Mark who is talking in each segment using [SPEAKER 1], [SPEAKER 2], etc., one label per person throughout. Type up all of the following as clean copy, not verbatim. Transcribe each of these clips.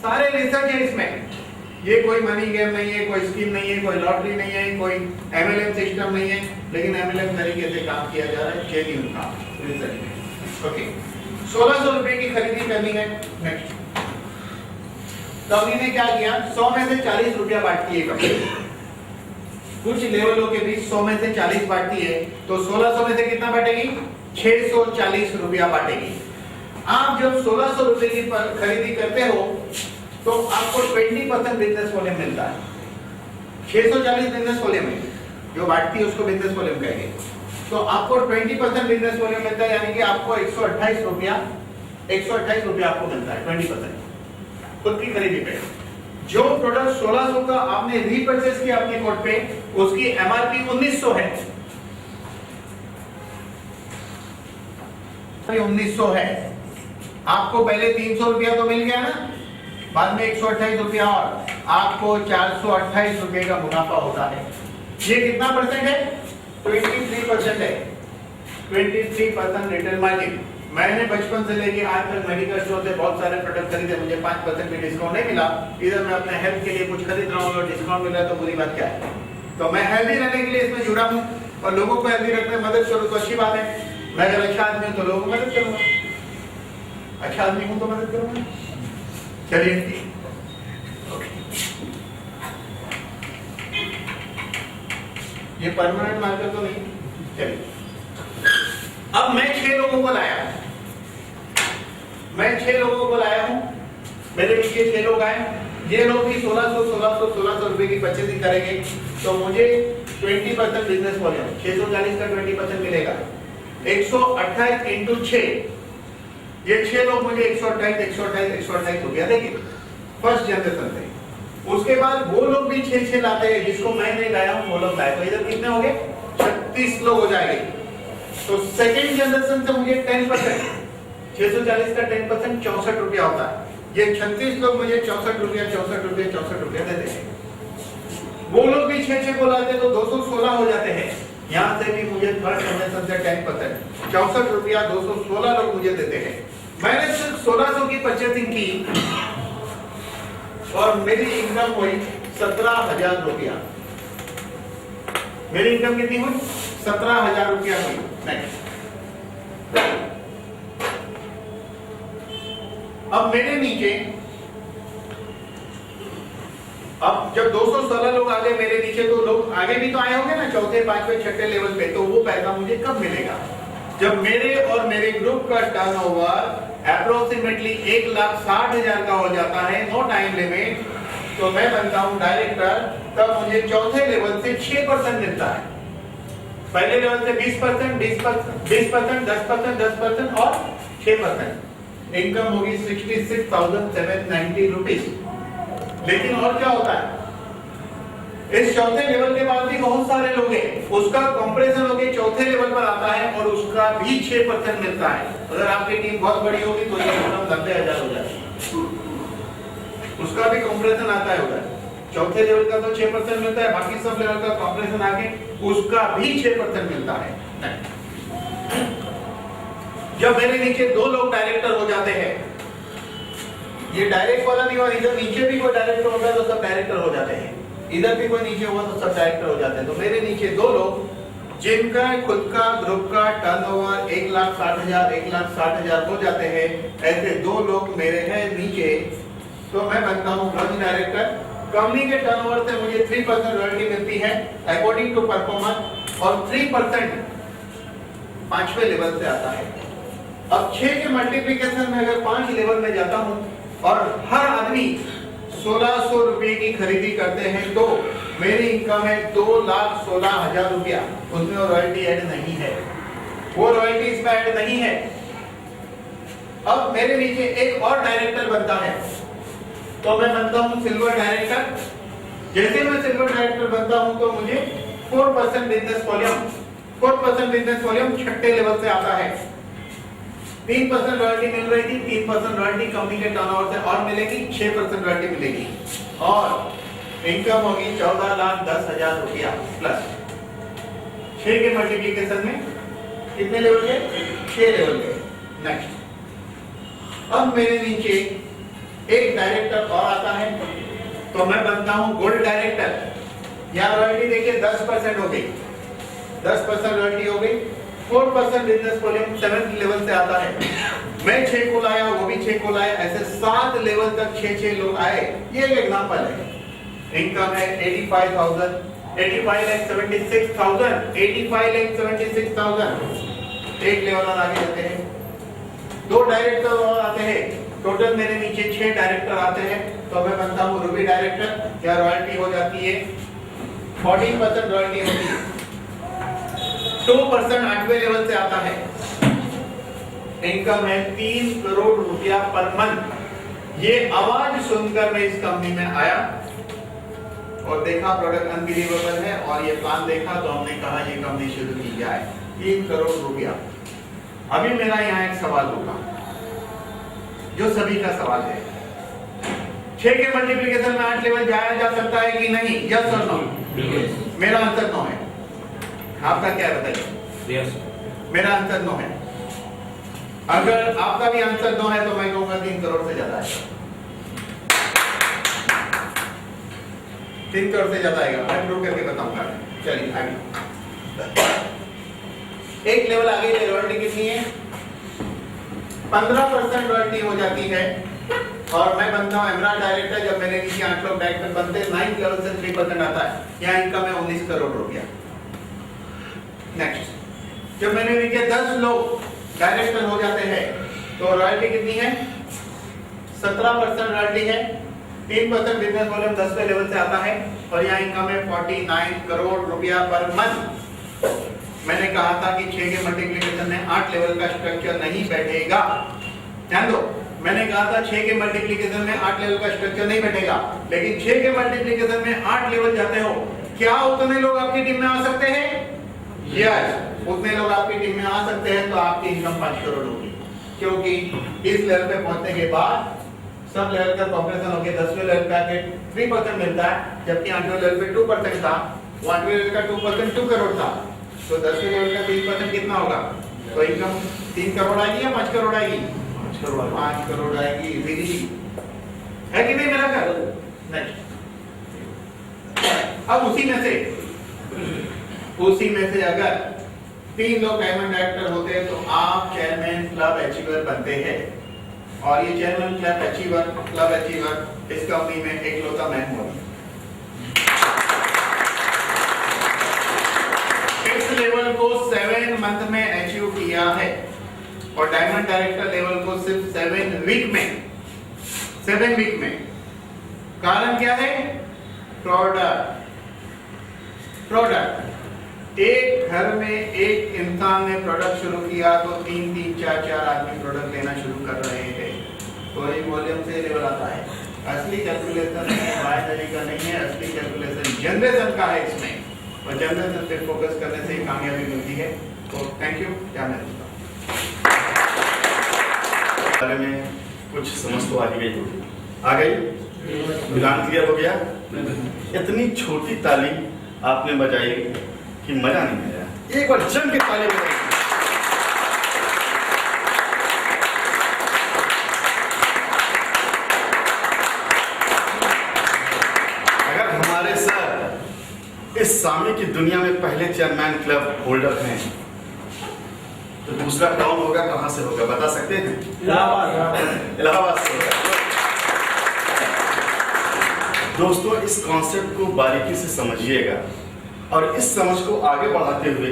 [SPEAKER 1] सारे रिसर्च है इसमें। ये कोई मनी गेम नहीं है, कोई स्कीम नहीं है, कोई लॉटरी नहीं है, कोई एमएलएम सिस्टम नहीं है, लेकिन एमएलएम तरीके से काम किया जा रहा है, जेन्युइन काम रिसर्च में। ओके, 1600 रुपए की खरीदी करनी है। नेक्स्ट, कंपनी ने क्या किया, 100 में से 40 रुपया बांटती है कंपनी, कुछ लेवलों के बीच 100 में से 40 बांटती है, तो 1600 में से कितना बांटेगी, 640 रुपया बांटेगी। आप जब 1600 रुपए की खरीदी करते हो तो आपको 20% बिजनेस वॉल्यूम मिलता है। 640 बिजनेस वॉल्यूम है, जो बांटती है उसको बिजनेस वॉल्यूम कहेंगे। तो आपको 20% बिजनेस वॉल्यूम मिलता है, यानी कि आपको 128 रुपया आपको मिलता है 20% खुद की खरीदी पे। जो प्रोडक्ट 1600 का आपने रीपरचेज किया अपने कोड पे, उसकी एमआरपी 1900 है, 1900 है। आपको पहले 300 रुपया तो मिल गया ना, बाद में 128 रुपया और आपको 428 रुपए का मुनाफा होता है। ये कितना परसेंट है, 23% है, 23% रिटेल मार्जिन। मैंने बचपन से लेके आज तक मेडिकल स्टोर से बहुत सारे प्रोडक्ट खरीदे, मुझे 5% भी डिस्काउंट नहीं मिला। इधर मैं अपने हेल्थ के लिए कुछ खरीद रहा हूँ और डिस्काउंट मिल रहा है, तो बुरी बात क्या है। तो मैं हेल्दी रहने के लिए इसमें जुड़ा हूँ और लोगों को हेल्दी रखने में मदद करूँ तो अच्छी बात है। मैं अगर अच्छा आदमी हूँ तो लोगों को मदद करूंगा, अच्छा आदमी हूँ तो मदद करूंगा। चलिए, ये परमानेंट मार्कर तो नहीं। चलिए, अब मैं 6 लोगों को लाया, हूं, मेरे नीचे 6 लोग आए। ये लोग भी 1600 रुपए की परचेजिंग करेंगे, तो मुझे 20% बिजनेस वॉल्यूम 640 का 20% मिलेगा। 128 इंटू 6, ये 6 लोग मुझे 128 रुपया देंगे फर्स्ट जनरेशन से। उसके बाद वो लोग भी 6 लाते हैं, जिसको मैं नहीं लाया हूं वो लोग लाए, तो इधर कितने हो गए, 36 लोग हो जाएंगे। तो सेकेंड जनरेशन से मुझे 10%, 640 का 10% 64 रुपया होता है। ये 36 लोग मुझे 64 रुपया देते हैं। वो लोग भी 6 को लाते तो 216 हो जाते हैं। यहाँ से भी मुझे थर्ड जनरेशन से 10%, 64 रुपया 216 लोग मुझे देते हैं। मैंने सिर्फ 1600 की परचेसिंग की और मेरी इनकम हुई 17,000 रुपया। मेरी इनकम कितनी हुई, 17,000 रुपया हुई। नेक्स्ट, अब मेरे नीचे, अब जब 216 लोग आ गए मेरे नीचे, तो लोग आगे भी तो आए होंगे ना, चौथे, पांचवें, छठे लेवल पे, तो वो पैसा मुझे कब मिलेगा, जब मेरे और मेरे ग्रुप का टर्नओवर अप्रोक्सीमेटली 1,60,000 का हो जाता है, नो टाइम लिमिट, तो मैं बनता हूं डायरेक्टर। तब मुझे चौथे लेवल से 6% मिलता है, पहले लेवल से 20%, 10%, 10% और 6%। इनकम होगी 66,790 रुपीज। लेकिन और क्या होता है, इस चौथे लेवल के बाद भी बहुत सारे लोग हैं, उसका कंप्रेशन होकर चौथे लेवल पर आता है और उसका भी 6% मिलता है। अगर आपकी टीम बहुत बड़ी होगी तो ये इनकम 90,000 हो जाएगी, उसका भी कंप्रेशन आता है उधर। चौथे लेवल का तो 6% मिलता है, बाकी सब लेवल का कंप्रेशन आके उसका भी 6% मिलता है। जब मेरे नीचे 2 लोग डायरेक्टर हो जाते हैं, ये डायरेक्ट वाला नहीं हुआ, इधर नीचे भी कोई डायरेक्टर होगा तो सब डायरेक्टर हो जाते हैं, इधर भी कोई नीचे हुआ तो सब डायरेक्टर हो जाते हैं। तो मेरे नीचे 2 लोग जिनका खुद का ग्रुप का टर्नओवर 1,60,000 1,60,000 हो जाते हैं, ऐसे 2 लोग मेरे हैं नीचे, तो मैं बनता हूँ ब्रांच डायरेक्टर। कंपनी के टर्नओवर से मुझे 3% रॉयल्टी मिलती है अकॉर्डिंग टू परफॉर्मेंस, और 3% 5वें लेवल से आता है। अब 6 के मल्टीप्लिकेशन में अगर 5 लेवल में जाता हूँ और हर आदमी 1600 रुपए की खरीदी करते हैं, तो मेरी इनकम है 2,16,000 रुपया। उसमें रॉयल्टी ऐड नहीं है, वो रॉयल्टी इसमें ऐड नहीं है। अब मेरे नीचे एक और डायरेक्टर बनता है, तो मैं बनता हूं सिल्वर डायरेक्टर। जैसे मैं सिल्वर डायरेक्टर बनता हूं तो मुझे 4% बिजनेस वॉल्यूम छठे लेवल से आता है। 3% रॉयल्टी मिल रही थी, 3% रॉयल्टी कंपनी के टर्नओवर से और मिलेगी, 6% रॉयल्टी मिलेगी, और इनकम होगी 14,10,000 रुपया प्लस 6 के मल्टीप्लिकेशन में कितने लेवल के, 6 लेवल के। नेक्स्ट, अब मेरे नीचे एक डायरेक्टर और आता है तो मैं बनता हूं गोल्ड डायरेक्टर। यहाँ रॉयल्टी देखिए 10% हो गई, 10% रॉयल्टी हो गई। 4% बिजनेस वॉल्यूम 7th लेवल से आता है। मैं 6 को लाया, वो भी 6 को लाया, ऐसे 7 लेवल तक 6 लोग आए। ये एक एग्जांपल है। इनकम है 85,000, 85,76,000, 85,76,000। एक लेवल और आगे जाते हैं, 2 डायरेक्टर और आते हैं। टोटल मेरे नीचे 6 डायरेक्टर आते हैं तो मैं बनता हूँ रूबी डायरेक्टर। क्या रॉयल्टी हो जाती है 14% रॉयल्टी होती है। 2% 8वें लेवल से आता है। इनकम है 3 करोड़ रुपया पर मंथ। ये आवाज सुनकर मैं इस कंपनी में आया और देखा प्रोडक्ट अनबिलीवेबल है और ये प्लान देखा तो हमने कहा ये कंपनी शुरू की जाए। 3 करोड़ रुपया। अभी मेरा यहाँ एक सवाल होगा जो सभी का सवाल है, 6 के मल्टीप्लिकेशन में 8 लेवल जाया जा सकता है कि नहीं? यस और नो? मेरा आंसर नो है। आपका क्या बताइए?
[SPEAKER 2] यस।
[SPEAKER 1] मेरा आंसर नो है। अगर आपका भी आंसर नो है तो मैं कहूंगा 3 करोड़ से ज्यादा है। 3 करोड़ से ज्यादा आएगा, मैं प्रूव करके बताऊंगा। चलिए आगे। एक लेवल आगे रॉयल्टी कितनी है? 15% रॉयल्टी हो जाती है और मैं बनता हूं एमराल्ड डायरेक्टर। जब मेरे नीचे 8 लोग डायरेक्टर बनते हैं, 9th लेवल से 3% आता है। यहाँ इनकम है 19 करोड़ रुपया। नेक्स्ट, जब मेरे नीचे 10 लोग डायरेक्टर हो जाते हैं तो रॉयल्टी कितनी है? 17% रॉयल्टी है। 3% बिजनेस वॉल्यूम 10वें लेवल से आता है और यहाँ इनकम है 49 करोड़ रुपया पर मंथ। मैंने कहा था कि 6 के मल्टीप्लिकेशन में 8 लेवल का स्ट्रक्चर नहीं बैठेगा। ध्यान दो, मैंने कहा था 6 के मल्टीप्लिकेशन में 8 लेवल का स्ट्रक्चर नहीं बैठेगा, लेकिन 6 के मल्टीप्लिकेशन में 8 लेवल जाते हो, क्या उतने लोग आपकी टीम में आ सकते हैं? यस, उतने लोग आपकी टीम में आ सकते हैं तो आपकी इनकम 5 करोड़ होगी। क्योंकि इस लेवल पे पहुंचने के बाद सब लेवल का कॉम्प्रेशन होकर 10वें लेवल पे आके 3% मिलता है, जबकि 8वें लेवल पे 2% था। 8वें लेवल का 2% 2 करोड़ था, तो 10वें लेवल का 3% कितना होगा? तो इनकम 3 करोड़ आएगी या 5 करोड़ आएगी? 5 करोड़ आएगी। इजीली है कि नहीं मेरा घर? नेक्स्ट, अब उसी में से अगर 3 लोग डायमंड डायरेक्टर होते हैं तो आप चेयरमैन क्लब अचीवर बनते हैं। और ये चेयरमैन क्लब अचीवर इस कंपनी में एक लौता मैं हूं। इस लेवल को 7 मंथ में अचीव किया है और डायमंड डायरेक्टर लेवल को सिर्फ 7 वीक में। कारण क्या है? प्रोडक्ट। एक घर में एक इंसान ने प्रोडक्ट शुरू किया तो 3-3, 4-4 आदमी प्रोडक्ट लेना शुरू कर रहे हैं। तो एक वॉल्यूम से लेवल आता है। असली कैलकुलेशन बायनरी का नहीं है, असली कैलकुलेशन जनरेशन का है इसमें, और जनरेशन पे फोकस करने से ही कामयाबी मिलती है। तो थैंक यू। क्या मैं
[SPEAKER 3] बारे में कुछ समझ तो आ गई होगी, आ गई? मिलान क्लियर हो गया? इतनी छोटी ताली आपने बजाई कि मजा नहीं आया। एक बार जम के ताली बजाई। अगर हमारे सर इस सामी की दुनिया में पहले चेयरमैन क्लब होल्डर हैं तो दूसरा टाउन होगा कहां से होगा बता सकते हैं? इलाहाबाद से होगा। दोस्तों, इस कॉन्सेप्ट को बारीकी से समझिएगा और इस समझ को आगे बढ़ाते हुए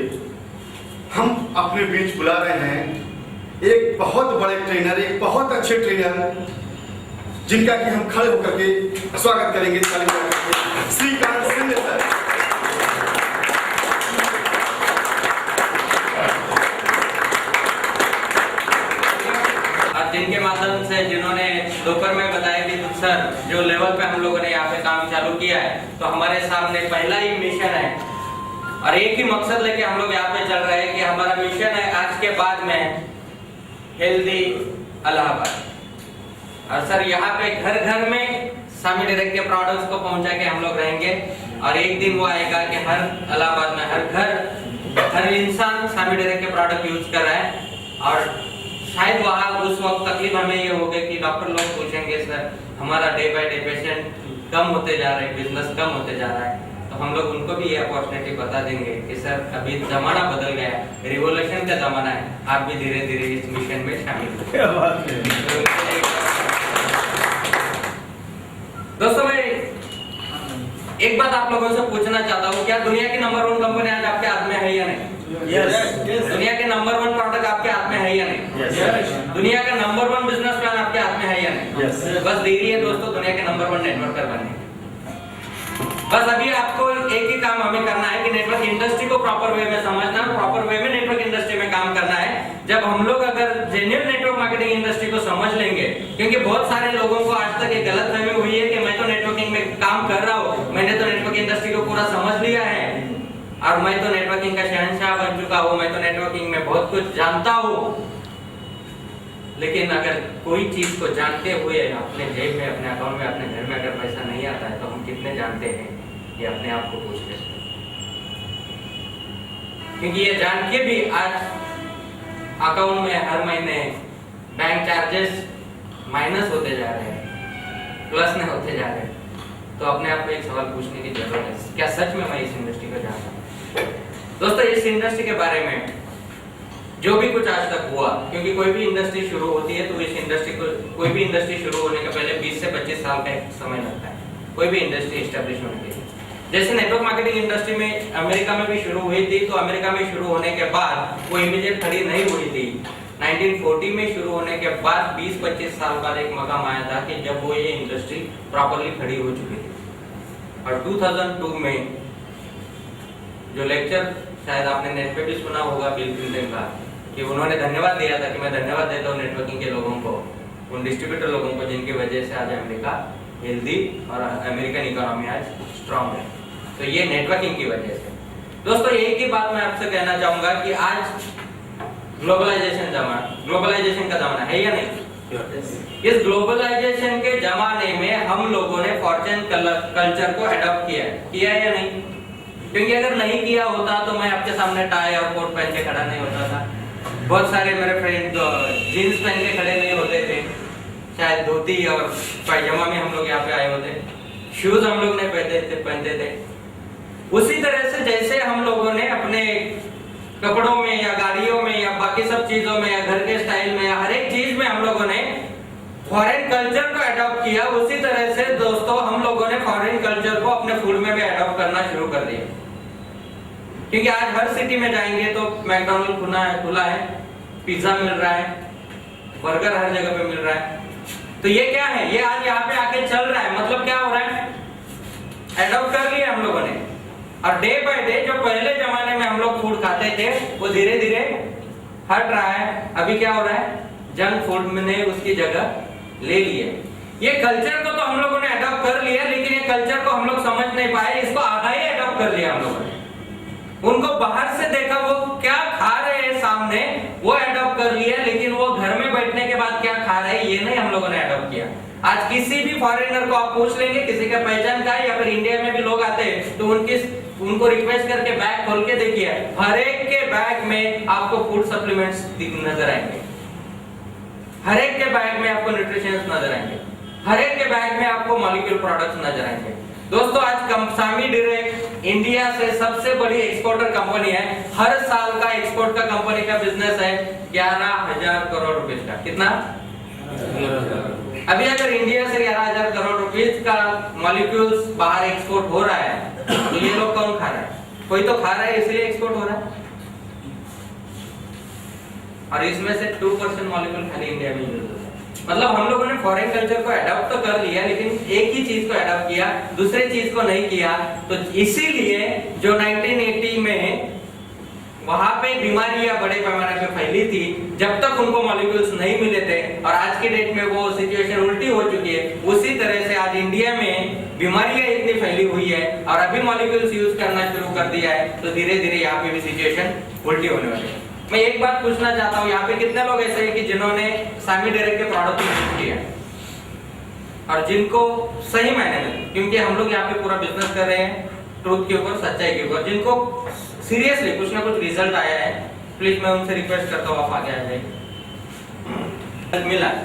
[SPEAKER 3] हम अपने बीच बुला रहे हैं एक बहुत बड़े ट्रेनर, एक बहुत अच्छे ट्रेनर, जिनका कि हम खड़े होकर के स्वागत करेंगे श्रीकांत सिंह सर।
[SPEAKER 2] जिनके माध्यम से जिन्होंने दोपहर में बताया कि सर जो लेवल पे हम लोगों ने यहाँ पे काम चालू किया है तो हमारे सामने पहला ही मिशन है और एक ही मकसद लेके हम लोग यहाँ पे चल रहे हैं कि हमारा मिशन है आज के बाद में हेल्दी इलाहाबाद। और सर यहाँ पे घर घर में सामी डायरेक्ट के प्रोडक्ट्स को पहुँचा के हम लोग रहेंगे और एक दिन वो आएगा कि हर इलाहाबाद में हर इंसान सामी डायरेक्ट के प्रोडक्ट यूज कर रहा है और शायद वहाँ उस वक्त तकलीफ हमें ये हो गई कि डॉक्टर लोग पूछेंगे सर हमारा डे बाय डे पेशेंट कम होते जा रहे हैं, बिजनेस कम होते जा रहा है, तो हम लोग उनको भी ये अपॉर्चुनिटी बता देंगे कि सर अभी जमाना बदल गया है, रिवॉल्यूशन का जमाना है, आप भी धीरे धीरे इस मिशन में शामिल हो।
[SPEAKER 3] क्या बात है।
[SPEAKER 2] दोस्तों मैं एक बात आप लोगों से पूछना चाहता हूँ, क्या दुनिया की नंबर 1 कंपनी आज आपके हाथ में है या नहीं? दुनिया के नंबर 1 प्रोडक्ट आपके हाथ में है या नहीं? दुनिया का नंबर 1 बिजनेस प्लान आपके हाथ में है या नहीं? बस देरी है दोस्तों दुनिया के नंबर 1 नेटवर्कर बनने की। बस अभी आपको एक ही काम हमें करना है कि नेटवर्क इंडस्ट्री को प्रॉपर वे में समझना, प्रॉपर वे में नेटवर्क इंडस्ट्री में काम करना है। जब हम लोग अगर जेन्युइन नेटवर्क मार्केटिंग इंडस्ट्री को समझ लेंगे, क्योंकि बहुत सारे लोगों को आज तक ये गलतफहमी हुई है कि मैं तो नेटवर्किंग में काम कर रहा हूँ, मैंने तो नेटवर्क इंडस्ट्री को पूरा समझ लिया है और मैं तो नेटवर्किंग का शहंशाह बन चुका हूँ, मैं तो नेटवर्किंग में बहुत कुछ जानता हूँ। लेकिन अगर कोई चीज को जानते हुए अपने जेब में, अपने अकाउंट में, अपने घर में अगर पैसा नहीं आता है तो हम कितने जानते हैं, ये अपने आप को पूछ लेते हैं। क्योंकि ये जान के भी आज अकाउंट में हर महीने बैंक चार्जेस माइनस होते जा रहे हैं, प्लस नहीं होते जा रहे हैं, तो अपने आप को एक सवाल पूछने की जरूरत है, क्या सच में मैं इस इंडस्ट्री को जानता हूँ? दोस्तों इस इंडस्ट्री के बारे में जो भी कुछ आज तक हुआ, क्योंकि कोई भी इंडस्ट्री शुरू होती है तो इस इंडस्ट्री को, कोई भी इंडस्ट्री शुरू होने के पहले 20 से 25 साल का समय लगता है, कोई भी इंडस्ट्री एस्टेब्लिश होने के लिए। जैसे नेटवर्क मार्केटिंग इंडस्ट्री में अमेरिका में भी शुरू हुई थी, तो अमेरिका में शुरू होने के बाद वो इमीडिएट खड़ी नहीं हुई थी। 1940 में शुरू होने के बाद 20-25 साल बाद एक मकाम आया था कि जब वो ये इंडस्ट्री प्रॉपर्ली खड़ी हो चुकी थी। और 2002 में जो लेक्चर शायद आपने नेट पे भी सुना होगा बिल क्लिंटन का, कि उन्होंने धन्यवाद दिया था कि मैं धन्यवाद देता हूँ नेटवर्किंग के लोगों को, उन डिस्ट्रीब्यूटर लोगों को जिनकी वजह से आज अमेरिका हेल्दी और अमेरिकन इकोनॉमी आज स्ट्रांग है। तो ये नेटवर्किंग की वजह से। दोस्तों एक ही बात मैं आपसे कहना चाहूंगा कि आज ग्लोबलाइजेशन का जमाना है या नहीं? इस ग्लोबलाइजेशन के जमाने में हम लोगों ने फॉर्च्यून कल्चर को अडॉप्ट किया है या नहीं? क्योंकि अगर नहीं किया होता तो मैं आपके सामने टाई और कोट पहन के खड़ा नहीं होता था। बहुत सारे मेरे फ्रेंड जीन्स पहन के खड़े नहीं होते थे, शायद धोती और पायजामा में हम लोग यहाँ पे आए होते, शूज हम लोग नहीं पहनते थे। उसी तरह से जैसे हम लोगों ने अपने कपड़ों में या गाड़ियों में या बाकी सब चीजों में या घर के स्टाइल में या हर एक चीज में हम लोगों ने फॉरेन कल्चर को अडॉप्ट किया, उसी तरह से दोस्तों हम लोगों ने फॉरेन कल्चर को अपने फूड में भी अडॉप्ट करना शुरू कर दिया। क्योंकि आज हर सिटी में जाएंगे तो मैकडॉनल्ड खुला है, पिज्जा मिल रहा है, बर्गर हर जगह पे मिल रहा है। तो ये क्या है? ये आज यहाँ पे आके चल रहा है। मतलब क्या हो रहा है? अडॉप्ट कर लिया हम लोगों ने। और डे बाय डे जो पहले जमाने में हम लोग फूड खाते थे वो धीरे धीरे हट रहा है। अभी क्या हो रहा है? जंक फूड ने उसकी जगह ले ली है। ये कल्चर को तो हम लोगों ने अडॉप्ट कर लिया, लेकिन ये कल्चर को हम लोग समझ नहीं पाए, इसको आधा ही अडॉप्ट कर लिया हम लोगों ने। उनको बाहर से देखा वो क्या खा रहे हैं सामने, वो अडॉप्ट कर लिया, लेकिन वो घर में बैठने के बाद क्या खा रहे हैं ये नहीं हम लोगों ने अडॉप्ट किया। आज किसी भी फॉरेनर को आप पूछ लेंगे, किसी का पहचान का है या फिर इंडिया में भी लोग आते हैं तो उनको रिक्वेस्ट करके बैग खोल के देखिए, हर एक के बैग में आपको फूड सप्लीमेंट्स नजर आएंगे, हर एक के बैग में आपको न्यूट्रिशंस नजर आएंगे, हर एक के बैग में आपको मॉलिक्यूल प्रोडक्ट्स नजर आएंगे। दोस्तों आज सामी डायरेक्ट इंडिया से सबसे बड़ी एक्सपोर्टर कंपनी है। हर साल का एक्सपोर्ट का कंपनी का बिजनेस है 11,000 करोड़ रुपए का। कितना? अभी अगर इंडिया से 11,000 करोड़ रुपए का मॉलिक्यूल्स बाहर एक्सपोर्ट हो रहा है तो ये लोग कौन खा रहा है? कोई तो खा रहा है, इसलिए एक्सपोर्ट हो रहा है। और इसमें से 2% मॉलिक्यूल खाली इंडिया में यूज होता है। मतलब हम लोगों ने फॉरेन कल्चर को अडॉप्ट तो कर लिया, लेकिन एक ही चीज को अडॉप्ट किया, दूसरे चीज को नहीं किया। तो इसीलिए जो 1980 में वहां पे बीमारियां बड़े पैमाने पे फैली थी, जब तक उनको मॉलिक्यूल्स नहीं मिले थे, और आज के डेट में वो सिचुएशन उल्टी हो चुकी है। उसी तरह से आज इंडिया में बीमारियां इतनी फैली हुई है और अभी मॉलिक्यूल्स यूज करना शुरू कर दिया है, तो धीरे धीरे यहाँ पे भी सिचुएशन उल्टी होने वाली है। मैं एक बात पूछना चाहता हूँ, यहाँ पे कितने लोग ऐसे हैं कि जिन्होंने सामी डायरेक्ट के प्रोडक्ट यूज किया और जिनको सही मायने में, क्योंकि हम लोग यहाँ पे पूरा बिजनेस कर रहे हैं ट्रूथ के ऊपर, सच्चाई के ऊपर, जिनको सीरियसली कुछ ना कुछ रिजल्ट आया है, प्लीज मैं उनसे रिक्वेस्ट करता हूँ आप आगे आ जाइए। मिला है।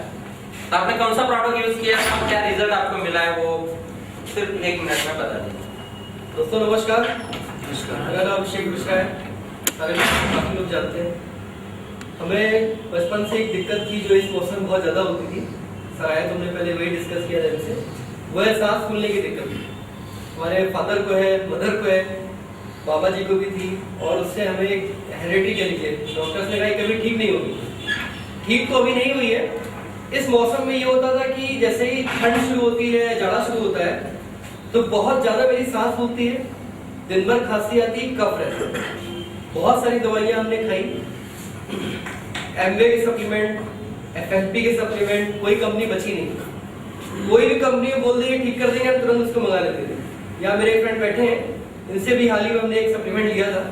[SPEAKER 2] तो आपने कौन सा प्रोडक्ट यूज किया और क्या रिजल्ट आपको मिला है वो सिर्फ 1 मिनट में बता दीजिए।
[SPEAKER 4] दोस्तों नमस्कार। मेरा नाम अभिषेक मिश्रा है। सारे काफी लोग जानते हैं। हमें बचपन से एक दिक्कत थी जो इस मौसम में बहुत ज़्यादा होती थी। शायद तुमने पहले वही डिस्कस किया था इनसे। वो है सांस फूलने की दिक्कत। हमारे फादर को है, मदर को है, बाबा जी को भी थी और उससे हमें एक हेरिडिटी के लिए डॉक्टर्स ने कहा कभी ठीक नहीं होगी। ठीक तो अभी नहीं हुई है। इस मौसम में ये होता था कि जैसे ही ठंड शुरू होती है, जाड़ा शुरू होता है, तो बहुत ज़्यादा मेरी सांस फूलती है, दिन भर खांसी आती, कफ रहता है। बहुत सारी दवाइयाँ हमने खाई, एमवे के सप्लीमेंट, एफएफपी के सप्लीमेंट, कोई कंपनी बची नहीं। कोई भी कंपनी बोल देगी ठीक कर देंगे, हम तुरंत उसको मंगा लेते थे। यहाँ मेरे एक फ्रेंड बैठे हैं, इनसे भी हाल ही में हमने एक सप्लीमेंट लिया था।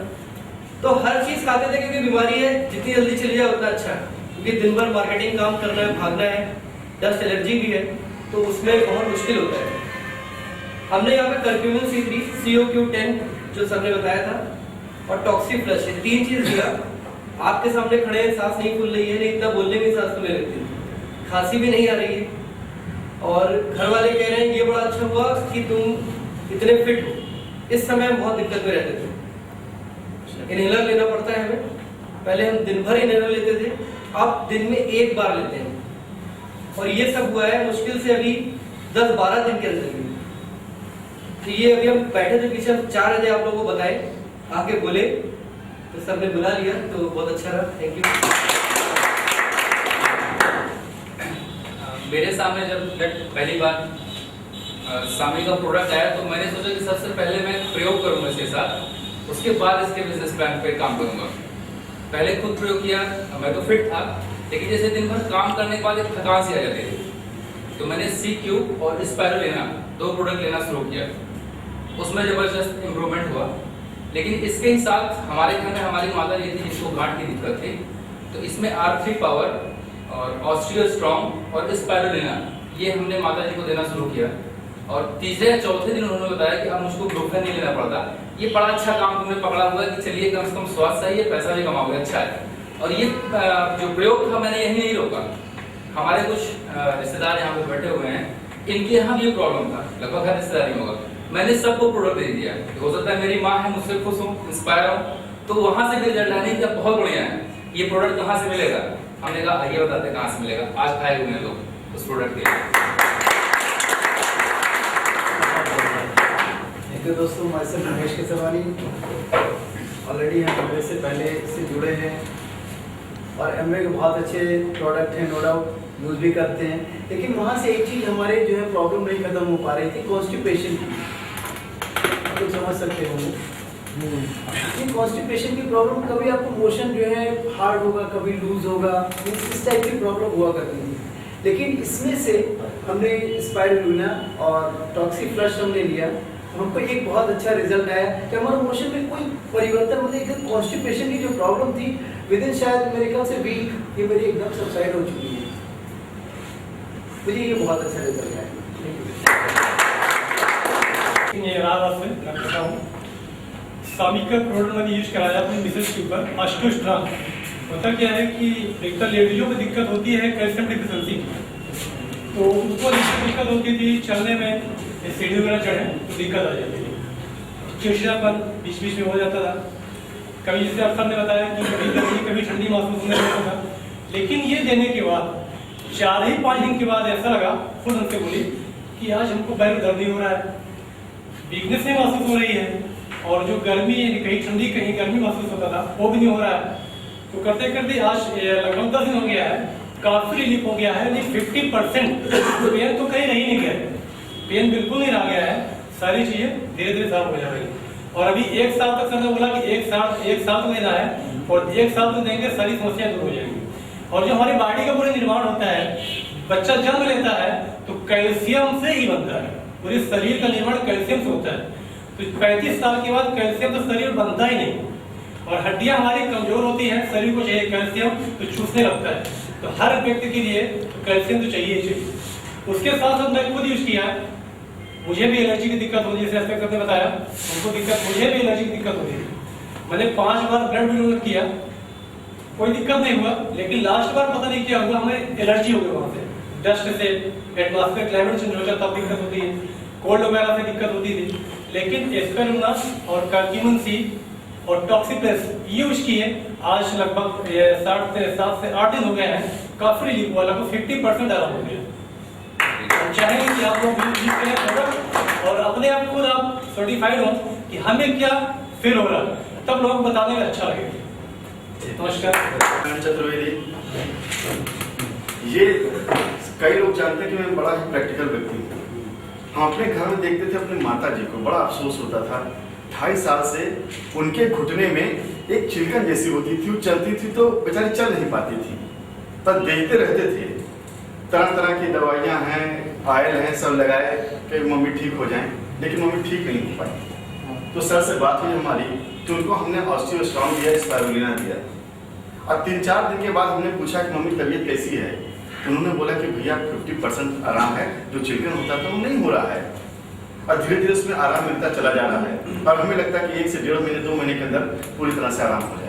[SPEAKER 4] तो हर चीज़ खाते थे क्योंकि बीमारी है, जितनी जल्दी चली जाए उतना अच्छा है। क्योंकि दिन भर मार्केटिंग काम करना है, भागना है, डस्ट एलर्जी भी है, तो उसमें बहुत मुश्किल होता है। हमने यहाँ पे कर्क्यूमिन C3, COQ10 जो सर ने बताया था, और टॉक्सीफ्लश, 3 चीज़ दिया। आपके सामने खड़े हैं, सांस नहीं फूल रही है, नहीं इतना बोलने में सांस फूलने लगती है, खांसी भी नहीं आ रही है, और घर वाले कह रहे हैं ये बड़ा अच्छा हुआ कि तुम इतने फिट हो। इस समय हम बहुत दिक्कत में रहते थे। इनहेलर लेना पड़ता है हमें। पहले हम दिन भर इनहेलर लेते थे, अब दिन में 1 बार लेते हैं। और ये सब हुआ है मुश्किल से अभी 10-12 दिन के अंदर। तो ये अभी हम बैठे थे पीछे, 4 बजे आप लोगों को बताए, आके बोले तो सर ने बुला लिया, तो बहुत अच्छा रहा। Thank you.
[SPEAKER 5] मेरे सामने जब पहली बार सामने का प्रोडक्ट आया तो मैंने सोचा कि सबसे पहले मैं प्रयोग करूंगा इसके साथ, उसके बाद इसके बिजनेस प्लान पे काम करूंगा। पहले खुद प्रयोग किया, मैं तो फिट था, लेकिन जैसे दिन भर काम करने के बाद एक थकान सी आ जाती थी, तो मैंने CQ और स्पाइरुलिना 2 प्रोडक्ट लेना शुरू किया। उसमें जबरदस्त इम्प्रूवमेंट हुआ। लेकिन इसके ही साथ हमारे घर में हमारी माता जी थी जिसको गांठ की दिक्कत थी, तो इसमें R3 पावर और ऑस्ट्रियो स्ट्रॉन्ग और स्पाइरुलिना ये हमने माता जी को देना शुरू किया। और तीसरे या चौथे दिन उन्होंने बताया कि अब मुझको ग्लूकोन नहीं लेना पड़ता, ये बड़ा अच्छा काम तुमने पकड़ा हुआ है कि चलिए कम से कम स्वास्थ्य सही है, पैसा भी कमाओगे, अच्छा है। और ये जो प्रयोग था मैंने यही नहीं रोका। हमारे कुछ रिश्तेदार यहाँ पे बैठे हुए हैं, इनके यहाँ भी ये प्रॉब्लम था, लगभग हर रिश्तेदारी में होगा। मैंने सबको प्रोडक्ट दे दिया। हो सकता है मेरी माँ है, मुझसे खुश हूँ, इंस्पायर हूँ, तो वहाँ से भी रिजल्ट आने की बहुत बढ़िया है। ये प्रोडक्ट कहाँ से मिलेगा? हमने कहा आइए बताते कहाँ से मिलेगा। आज आए हुए हैं लोग उस प्रोडक्ट के लिए।
[SPEAKER 6] तो दोस्तों मैं से महेश केसरवानी, ऑलरेडी हम एमवे से पहले से जुड़े हैं और एमवे के बहुत अच्छे प्रोडक्ट हैं, नो डाउट यूज़ भी करते हैं। लेकिन वहाँ से एक चीज़ हमारे जो है प्रॉब्लम नहीं खत्म हो पा रही थी, कॉन्स्टिपेशन की। आप समझ सकते होंगे ये कॉन्स्टिपेशन की प्रॉब्लम, कभी आपको मोशन जो है हार्ड होगा, कभी लूज होगा, इस टाइप की प्रॉब्लम हुआ करती थी। लेकिन इसमें से हमने स्पाइरुलिना और टॉक्सीफ्लश हमने लिया, हमको एक बहुत अच्छा रिजल्ट आया कि हमारे मोशन में कोई परिवर्तन, मतलब एकदम कॉन्स्टिपेशन की जो प्रॉब्लम थी विद इन शायद मेरे ख्याल से वीक ये मेरी एकदम सबसाइड हो चुकी है। मुझे ये बहुत अच्छा रिजल्ट आया।
[SPEAKER 7] स्वामी का प्रोडक्ट मैंने यूज कराया अपनी मिसेज के ऊपर, अष्टोस्ट्राम। होता क्या है कि एक तो लेडीजों को दिक्कत होती है कैल्शियम डिफिशिएंसी, तो उसको दिक्कत होती थी चलने में, सीढ़ी वगैरह चढ़े तो दिक्कत आ जाती थी, चिड़चिड़ापन बीच बीच में हो जाता था। कभी जैसे अफसर ने बताया कि कभी गर्मी कभी ठंडी महसूस होने लगता था। लेकिन ये देने के बाद 4 ही 5 दिन के बाद ऐसा लगा, खुद हमसे बोली कि आज हमको बैक दर्द नहीं हो रहा है, वीकनेस नहीं महसूस हो रही है, और जो गर्मी कहीं ठंडी कहीं गर्मी महसूस होता था वो भी नहीं हो रहा है। तो करते करते आज लगभग 10 दिन हो गया है, काफी रिलीफ हो गया है। 50% पेन तो कहीं रह ही नहीं गया, पेन बिल्कुल नहीं रह गया है, सारी चीजें धीरे धीरे साफ हो जा रही है। और अभी 1 साल तक सर ने बोला कि एक साल तो देना है, और 1 साल तो देंगे सारी समस्याएं दूर हो जाएंगी। और जो हमारी बॉडी का पूरा निर्माण होता है, बच्चा जन्म लेता है तो कैल्शियम से ही बनता है, पूरे शरीर का निर्माण कैल्शियम से होता है। तो 35 साल के बाद कैल्शियम तो शरीर बनता ही नहीं, और हड्डियां हमारी कमजोर होती हैं, शरीर को चाहिए कैल्शियम तो चूसने लगता है। तो हर व्यक्ति के लिए कैल्शियम तो चाहिए ही चाहिए। उसके साथ साथ मैं खुद यूज किया, मुझे भी एलर्जी की दिक्कत होती है, जैसे एस्पेक्ट ने बताया उनको दिक्कत, मुझे भी एलर्जी की दिक्कत होती है। मैंने 5 बार ब्लड डोनेट किया, कोई दिक्कत नहीं हुआ, लेकिन लास्ट बार पता नहीं क्या हुआ, हमें एलर्जी हो गई वहाँ से, डस्ट से, एटमॉस्फेयर क्लाइमेट चेंज होता तब दिक्कत होती है, कोल्ड वगैरह से दिक्कत होती थी। लेकिन एस्पेरुलस और कर्क्यूमिन सीड और टॉक्सिप्लेक्स ये यूज किए, आज लगभग 7 से 8 दिन हो गए हैं, काफी रिलीफ हुआ, लगभग 50% आराम हो गया। और चाहेंगे कि आप लोग यूज करें प्रोडक्ट और अपने आप खुद आप सर्टिफाइड हो कि हमें क्या फील हो रहा है, तब लोगों को बताने में अच्छा लगेगा। नमस्कार
[SPEAKER 3] चतुर्वेदी, ये कई लोग जानते हैं कि मैं बड़ा ही प्रैक्टिकल व्यक्ति हूँ। हम अपने घर में देखते थे अपने माता जी को, बड़ा अफसोस होता था, 2.5 साल से उनके घुटने में एक चिलकन जैसी होती थी, वो चलती थी तो बेचारी चल नहीं पाती थी, तब देखते रहते थे। तरह तरह की दवाइयाँ हैं, ऑयल हैं, सब लगाए कि मम्मी ठीक हो जाएं, लेकिन मम्मी ठीक नहीं हो पाई। तो सर से बात हुई हमारी, तो उनको हमने ऑस्टियोस्ट्रॉन दिया, स्पाइरुलिना दिया। और 3-4 दिन के बाद हमने पूछा कि मम्मी तबीयत कैसी है, तो उन्होंने बोला कि भैया 50% आराम है, जो चिकन होता था वो नहीं हो रहा है, और धीरे धीरे उसमें आराम मिलता चला जा रहा है। और हमें लगता है कि 1 से 1.5 महीने 2 महीने के अंदर पूरी तरह से आराम हो जाएगा।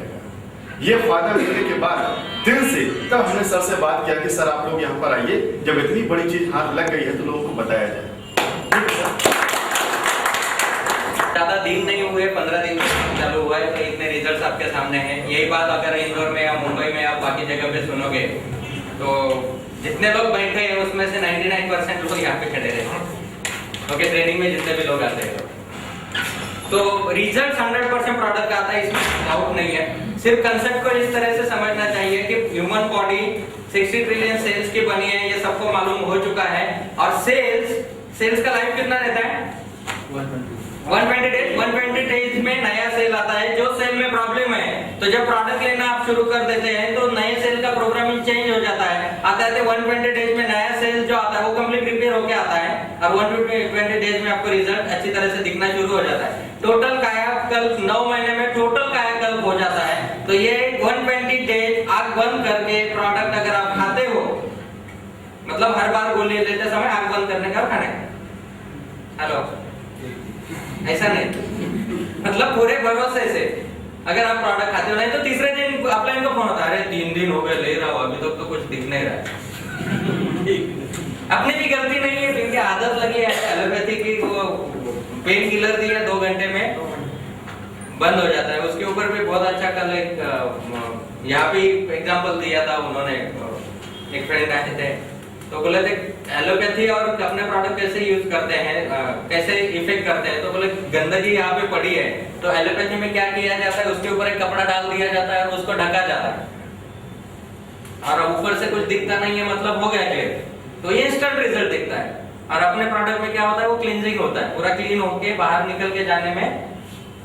[SPEAKER 3] ये फायदा मिलने के बाद दिल से तब हमने सर से बात किया कि सर आप लोग यहाँ पर आइए, जब इतनी बड़ी चीज हाथ लग गई है तो लोगों को बताया जाए।
[SPEAKER 2] ज्यादा दिन नहीं हुए, 15 दिन चालू हुआ है, तो इतने रिजल्ट्स आपके सामने हैं। यही बात अगर इंदौर में या मुंबई में या बाकी जगह पे सुनोगे तो जितने लोग बैठे हैं उसमें से 99% लोग यहाँ पे खड़े रहते हैं। ओके, ट्रेनिंग में जितने भी लोग आते हैं तो रिजल्ट 100% प्रोडक्ट का आता है, इसमें डाउट नहीं है। सिर्फ कंसेप्ट को इस तरह से समझना चाहिए कि ह्यूमन बॉडी 60 ट्रिलियन सेल्स की बनी है, ये सबको मालूम हो चुका है। और सेल्स का लाइफ कितना रहता है? 120 डेज। 120 डेज में नया सेल आता है। जो सेल में प्रॉब्लम है, तो जब प्रोडक्ट लेना आप शुरू कर देते हैं तो नए सेल का प्रोग्रामिंग चेंज हो जाता है। आता है 120 डेज में नया सेल जो आता है वो कंप्लीट रिपेयर होके आता है, और 120 डेज में आपको रिजल्ट अच्छी तरह से दिखना शुरू हो जाता है। टोटल कायाकल्प 9 महीने में टोटल कायाकल्प हो जाता है। तो ये 120 डेज आंख बंद करके प्रोडक्ट अगर आप खाते हो, मतलब हर बार गोली लेते समय आंख बंद करने का खाने का, हेलो, ऐसा नहीं, मतलब पूरे भरोसे से अगर आप प्रोडक्ट खाते हो। नहीं तो तीसरे दिन अपलाइन को फोन होता है, अरे 3 दिन हो गए ले रहा हूँ, अभी तक तो कुछ दिख नहीं रहा है। अपनी भी गलती नहीं है, क्योंकि आदत लगी है एलोपैथी की, वो पेन किलर दिया 2 घंटे में बंद हो जाता है। उसके ऊपर भी बहुत अच्छा कल एक यहाँ भी एग्जाम्पल दिया था उन्होंने, एक फ्रेंड आए थे तो बोले थे एलोपैथी और अपने प्रोडक्ट कैसे यूज करते हैं, कैसे इफेक्ट करते हैं। तो बोले गंदगी यहाँ पे पड़ी है, तो एलोपैथी में क्या किया जाता है, उसके ऊपर एक कपड़ा डाल दिया जाता है और उसको ढका जाता है, और ऊपर से कुछ दिखता नहीं है, मतलब हो गया क्लियर, तो ये इंस्टेंट रिजल्ट दिखता है। और अपने प्रोडक्ट में क्या होता है, वो क्लींजिंग होता है, पूरा क्लीन होके बाहर निकल के जाने में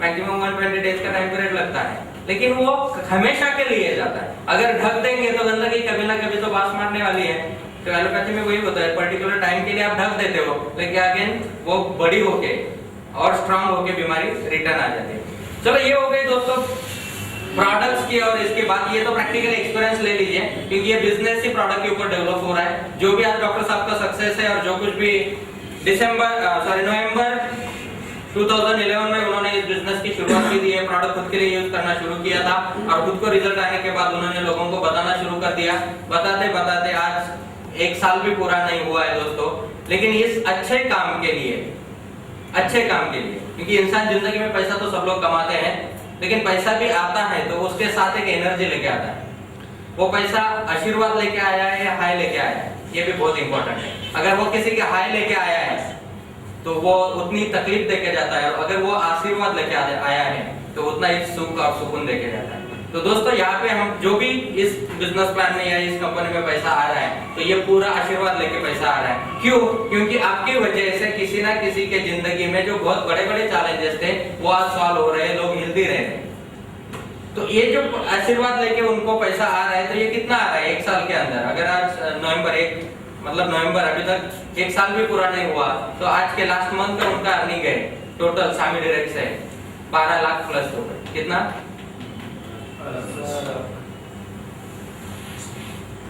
[SPEAKER 2] मैक्सिमम 120 डेज का टाइम पीरियड लगता है, लेकिन वो हमेशा के लिए जाता है। अगर ढक देंगे तो गंदगी कभी ना कभी तो बास मारने वाली है। तो एलोपैथी में वही होता है, पर्टिकुलर टाइम के लिए आप ढक देते हो, लेकिन अगेन वो बड़ी होके और स्ट्रांग होके बीमारी रिटर्न आ जाती है। चलो ये हो गई दोस्तों प्रोडक्ट्स की, और इसके बाद ये तो प्रैक्टिकल एक्सपीरियंस ले लीजिए, क्योंकि ये बिजनेस ही प्रोडक्ट के ऊपर डेवलप हो रहा है। जो भी आज डॉक्टर साहब का सक्सेस है, और जो कुछ भी नवंबर 2011 में उन्होंने इस बिजनेस की शुरुआत की थी, प्रोडक्ट खुद के लिए यूज करना शुरू किया था, और खुद को रिजल्ट आने के बाद उन्होंने लोगों को बताना शुरू कर दिया। बताते बताते आज 1 साल भी पूरा नहीं हुआ है दोस्तों, लेकिन इस अच्छे काम के लिए, क्योंकि इंसान जिंदगी में पैसा तो सब लोग कमाते हैं, लेकिन पैसा भी आता है तो उसके साथ एक एनर्जी लेके आता है। वो पैसा आशीर्वाद लेके आया है या हाई लेके आया है, ये भी बहुत इंपॉर्टेंट है। अगर वो किसी के हाई लेके आया है तो वो उतनी तकलीफ देके जाता है, और अगर वो आशीर्वाद लेके आया है तो उतना ही सुख और सुकून देके जाता है। तो दोस्तों यहाँ पे हम जो भी इस बिजनेस प्लान में या इस कंपनी में पैसा आ रहा है, तो ये पूरा आशीर्वाद लेके पैसा आ रहा है। क्यों? क्योंकि आपकी वजह से किसी ना किसी के जिंदगी में जो बहुत बड़े बड़े चैलेंजेस थे वो आज सॉल्व हो रहे हैं, लोग हिल भी रहे हैं। तो ये जो आशीर्वाद लेके उनको पैसा आ रहा है, तो ये कितना आ रहा है 1 साल के अंदर? अगर आज नवंबर अभी तक 1 साल भी पूरा नहीं हुआ, तो आज के लास्ट मंथ का उनका अर्निंग है टोटल सामी डायरेक्ट से 12 लाख प्लस हो गए। कितना?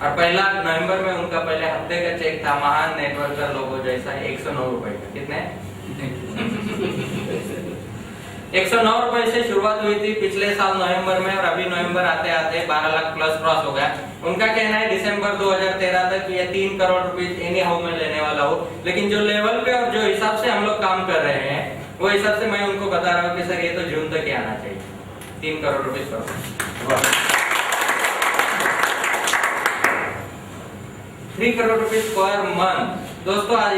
[SPEAKER 2] और पहला नवंबर में उनका पहले हफ्ते का चेक था महान नेटवर्कर लोगों जैसा 109 रुपए का। कितने? 109 रुपए से शुरुआत हुई थी पिछले साल नवंबर में, और अभी नवंबर आते आते 12 लाख प्लस क्रॉस हो गया। उनका कहना है दिसंबर 2013 तक ये 3 करोड़ रुपए एनी हाउ में लेने वाला हो, लेकिन जो लेवल पे और जो हिसाब से हम लोग काम कर रहे हैं वो हिसाब से मैं उनको बता रहा हूँ कि सर ये तो जून तक ही आना चाहिए 3 करोड़ रुपए पर 3 करोड़ रुपए पर मंथ। दोस्तों आज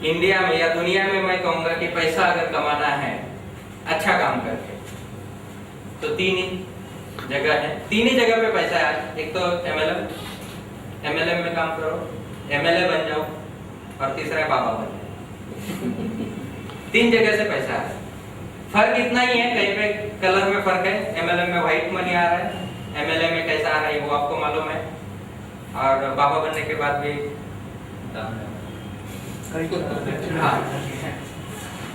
[SPEAKER 2] इंडिया में या दुनिया में मैं कहूंगा कि पैसा अगर कमाना है अच्छा काम करके तो 3 ही जगह है, 3 ही जगह पे पैसा है। एक तो एमएलएम में काम करो, एमएलए बन जाओ, और तीसरा है बाबा बन जाओ। 3 जगह से पैसा है। फर्क इतना ही है, कहीं पे कलर में फर्क है, एमएलएम में व्हाइट मनी आ रहा है, एमएलए में कैसा आ रहा है वो आपको मालूम है, और बाबा बनने के बाद भी हाँ।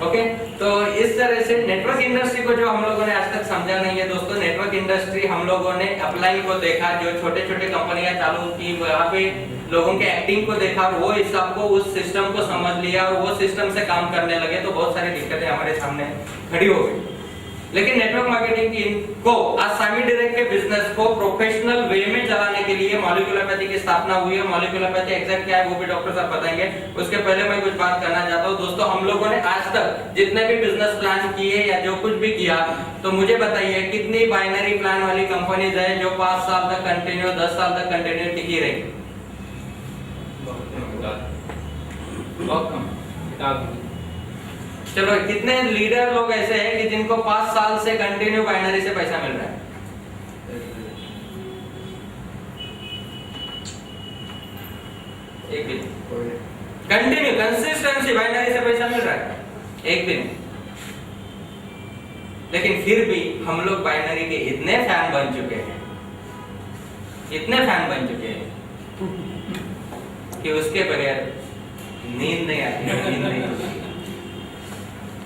[SPEAKER 2] ओके, तो इस तरह से नेटवर्क इंडस्ट्री को जो हम लोगों ने आज तक समझा नहीं है दोस्तों, नेटवर्क इंडस्ट्री हम लोगों ने अपलाइन को देखा, जो छोटे छोटे कंपनियां चालू की वहाँ पे लोगों के एक्टिंग को देखा और वो हिसाब को उस सिस्टम को समझ लिया और वो सिस्टम से काम करने लगे, तो बहुत सारी दिक्कतें हमारे सामने खड़ी हो गई। लेकिन नेटवर्क मार्केटिंग को आज सामी डायरेक्ट के बिजनेस को प्रोफेशनल वे में चलाने के लिए मॉलिक्यूलर की स्थापना हुई है। मॉलिक्यूलर एग्जैक्ट क्या है वो भी डॉक्टर साहब बताएंगे। उसके पहले मैं कुछ बात करना चाहता हूँ दोस्तों, हम लोगों ने आज तक जितने भी बिजनेस प्लान किए या जो कुछ भी किया, तो मुझे बताइए कितनी बाइनरी प्लान वाली कंपनीज है जो 5 साल तक कंटिन्यू, 10 साल तक कंटिन्यू टिकी रही?
[SPEAKER 5] बहुत कम।
[SPEAKER 2] चलो, कितने लीडर लोग ऐसे हैं कि जिनको 5 साल से कंटिन्यू बाइनरी से पैसा मिल रहा है? एक भी कंटिन्यू कंसिस्टेंसी बाइनरी से पैसा मिल रहा है, एक भी नहीं। लेकिन फिर भी हम लोग बाइनरी के इतने फैन बन चुके हैं, इतने फैन बन चुके हैं कि उसके बगैर नींद नहीं आती, नींद नहीं आती।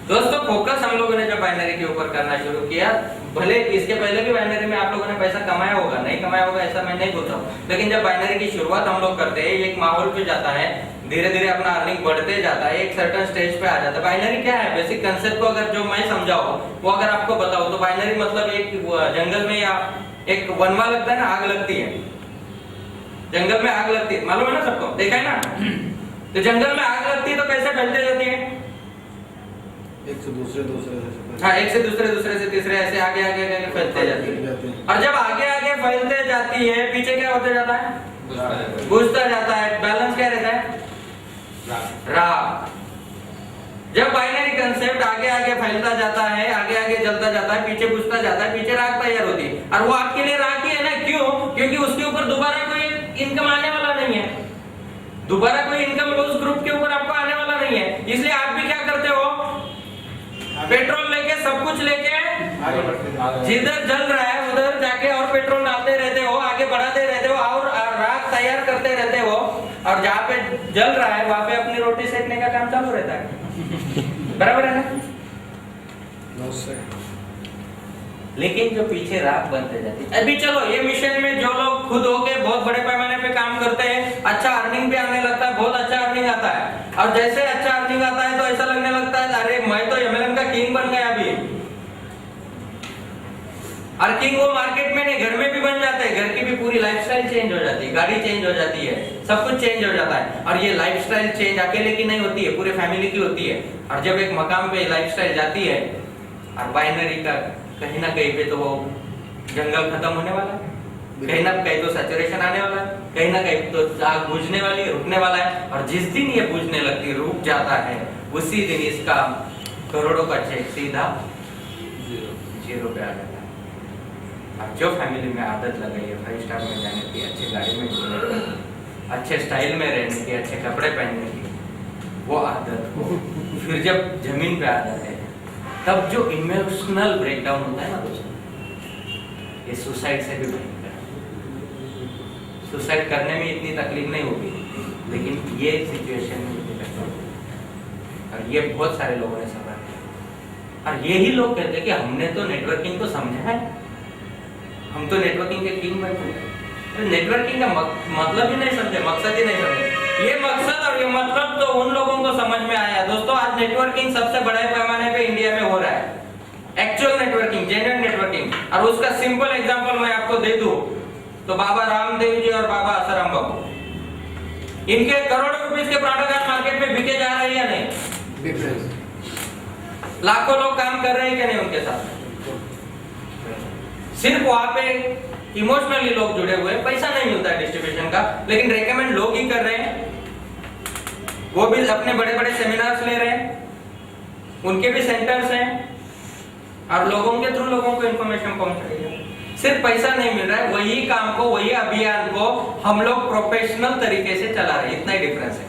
[SPEAKER 2] दोस्तों फोकस हम लोगों ने जब बाइनरी के ऊपर करना शुरू किया, भले इसके पहले भी बाइनरी में आप लोगों ने पैसा कमाया होगा, नहीं कमाया होगा ऐसा मैं नहीं बोलता हूँ, लेकिन जब बाइनरी की शुरुआत हम लोग करते हैं, एक माहौल पे जाता है, धीरे धीरे अपना अर्निंग बढ़ते जाता है, एक सर्टेन स्टेज पे आ जाता है। बाइनरी क्या है, बेसिक कंसेप्ट को अगर जो मैं समझाऊं वो अगर आपको बताऊं तो बाइनरी मतलब एक जंगल में या एक वनवा लगता है ना, आग लगती है, जंगल में आग लगती है, मालूम है ना सबको, देखा है ना? तो जंगल में आग लगती है तो कैसे फैलते जाती है?
[SPEAKER 6] एक से दूसरे
[SPEAKER 2] हाँ, एक से दूसरे से तीसरे, ऐसे आगे आगे आगे फैलते जाती है। और जब आगे आगे फैलते जाती है, पीछे क्या होते जाता है? बुझता जाता है। बैलेंस क्या रहता है? राख। जब बाइनरी कंसेप्ट आगे आगे फैलता जाता है, आगे आगे जलता जाता है, पीछे बुझता जाता है, पीछे राख तैयार होती है, और वो आपके लिए राख ही है ना। क्यों? क्योंकि उसके ऊपर दोबारा कोई इनकम आने वाला नहीं है, दोबारा कोई इनकम उस ग्रुप के ऊपर आपको आने वाला नहीं है। इसलिए आप भी क्या करते हो? पेट्रोल लेके, सब कुछ लेके जिधर जल रहा है उधर जाके और पेट्रोल डालते रहते हो, आगे बढ़ाते रहते हो और राख तैयार करते रहते हो, और जहाँ पे जल रहा है वहां पे अपनी रोटी सेकने का काम चालू रहता है। बराबर है ना? लेकिन जो पीछे राख बनते जाती है। अभी चलो ये मिशन में जो लोग खुद होके बहुत बड़े पैमाने पे काम करते हैं, अच्छा अर्निंग भी आने लगता है, बहुत अच्छा अर्निंग आता है, और जैसे अच्छा अर्निंग आता है तो ऐसा लगने लगता है अरे मैं तो एमएलएम का किंग बन गया अभी। और किंग वो मार्केट में नहीं, घर में भी बन जाते हैं, घर की भी पूरी लाइफस्टाइल चेंज हो जाती है, गाड़ी चेंज हो जाती है, सब कुछ चेंज हो जाता है। और ये लाइफस्टाइल चेंज अकेले की नहीं होती है, पूरे फैमिली की होती है। और जब एक मकाम पे लाइफस्टाइल जाती है, और बाइनरी का कहीं ना कहीं पे तो वो जंगल खत्म होने वाला है, कहीं ना कहीं तो सैचुरेशन आने वाला है, कहीं ना कहीं तो आग बुझने वाली है, रुकने वाला है। और जिस दिन ये बुझने लगती है, रुक जाता है, उसी दिन इसका करोड़ों का चेक सीधा जीरो पे आ जाता है। अब जो फैमिली में आदत लगाई है 5 स्टार में जाने की, अच्छी गाड़ी में घूमने की, अच्छे स्टाइल में रहने की, अच्छे कपड़े पहनने की, वो आदत को फिर जब जमीन पे आ जाते हैं, तब जो इमोशनल ब्रेकडाउन होता है ना दोस्तों, ये सुसाइड से भी भयंकर है। सुसाइड करने में इतनी तकलीफ नहीं होगी, लेकिन ये सिचुएशन में इतनी तकलीफ होगी। और ये बहुत सारे लोगों ने समझा है। और यही लोग कहते हैं कि हमने तो नेटवर्किंग को समझा है, हम तो नेटवर्किंग के किंग बन गए। नेटवर्किंग का मतलब ही नहीं समझे, मकसद ही नहीं समझे। ये मकसद और ये मतलब तो उन लोगों को समझ में आया। दोस्तों आज नेटवर्किंग सबसे बड़े पैमाने पे इंडिया में हो रहा है, एक्चुअल नेटवर्किंग, जेन्युइन नेटवर्किंग। और उसका सिंपल एग्जांपल मैं आपको दे दूं तो बाबा रामदेव जी और बाबा आसाराम बाबू, इनके करोड़ों रुपए के प्रोडक्ट आज मार्केट में बिके जा रहे हैं या नहीं? लाखों लोग काम कर रहे हैं क्या नहीं उनके साथ? सिर्फ वहां पे इमोशनली लोग जुड़े हुए हैं, पैसा नहीं मिलता है डिस्ट्रीब्यूशन का, लेकिन रेकमेंड लोग ही कर रहे हैं। वो भी अपने बड़े बड़े सेमिनार्स ले रहे हैं, उनके भी सेंटर्स हैं और लोगों के थ्रू लोगों को इन्फॉर्मेशन पहुंच रही है। सिर्फ पैसा नहीं मिल रहा है, वही काम को, वही अभियान को हम लोग प्रोफेशनल तरीके से चला रहे हैं, इतना ही डिफरेंस है।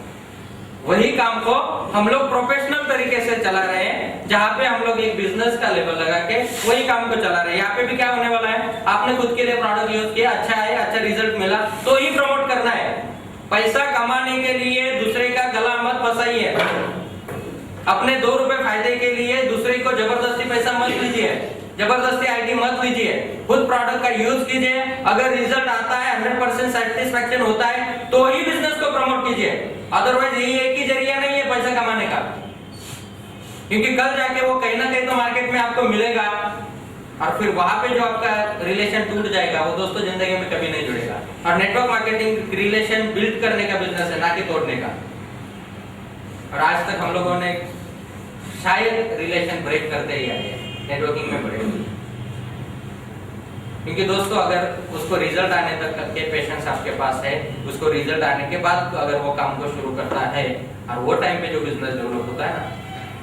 [SPEAKER 2] वही काम को हम लोग प्रोफेशनल तरीके से चला रहे हैं, जहां पे हम लोग एक बिजनेस का लेवल लगा के वही काम को चला रहे हैं। यहाँ पे भी क्या होने वाला है, आपने खुद के लिए प्रोडक्ट यूज किया, अच्छा है, अच्छा रिजल्ट मिला, तो ही प्रमोट करना है। पैसा कमाने के लिए दूसरे का गला मत फंसाइए, अपने 2 रुपए फायदे के लिए दूसरे को जबरदस्ती पैसा मत लीजिए, जबरदस्ती आईडी मत लीजिए, खुद प्रोडक्ट का यूज कीजिए। अगर रिजल्ट आता है, 100% सेटिस्फैक्शन होता है, तो ही बिजनेस को प्रमोट कीजिए। अदरवाइज यही एक ही जरिया नहीं है पैसा कमाने का, क्योंकि कल जाके वो कहीं ना कहीं तो मार्केट में आपको मिलेगा और फिर वहां पे जो आपका रिलेशन टूट जाएगा, वो दोस्तों जिंदगी में कभी नहीं जुड़ेगा। और नेटवर्क मार्केटिंग रिलेशन बिल्ड करने का बिजनेस है, ना कि तोड़ने का। और आज तक हम लोगों ने शायद रिलेशन ब्रेक करते ही आए हैं नेटवर्किंग में बड़े, क्योंकि दोस्तों अगर उसको रिजल्ट आने तक के पेशेंस आपके पास है, उसको रिजल्ट आने के बाद अगर वो काम को शुरू करता है और वो टाइम पे जो बिजनेस डेवलप होता है ना,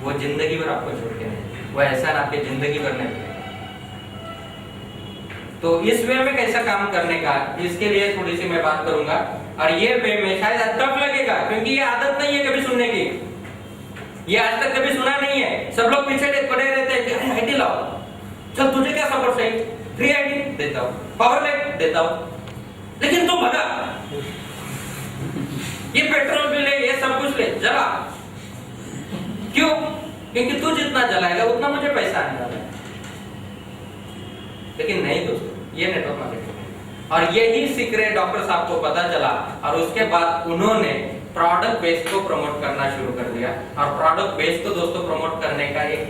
[SPEAKER 2] वो जिंदगी भर आपको छोड़ के नहीं, वो एहसान आपके जिंदगी भर नहीं मिलेगा। तो इस वे में कैसा काम करने का, इसके लिए थोड़ी सी मैं बात करूंगा। और ये वे में शायद टफ लगेगा, क्योंकि ये आदत नहीं है कभी सुनने की, ये आज तक कभी सुना नहीं है। सब लोग पीछे पड़े रहते हैं कि आईडी लाओ, चल तुझे क्या सपोर्ट चाहिए, फ्री आईडी देता हूं, पावर लेट देता हूं, लेकिन तू भगा, ये पेट्रोल भी ले, ये सब कुछ ले, जला। क्यों? क्योंकि तू जितना जलाएगा उतना मुझे पैसा आने वाला है। लेकिन नहीं दोस्तों, ये नेटवर्क मार्केटिंग है। और यही सीक्रेट डॉक्टर साहब को पता चला और उसके बाद उन्होंने प्रोडक्ट बेस को प्रमोट करना शुरू कर दिया। और प्रोडक्ट बेस को दोस्तों प्रमोट करने का एक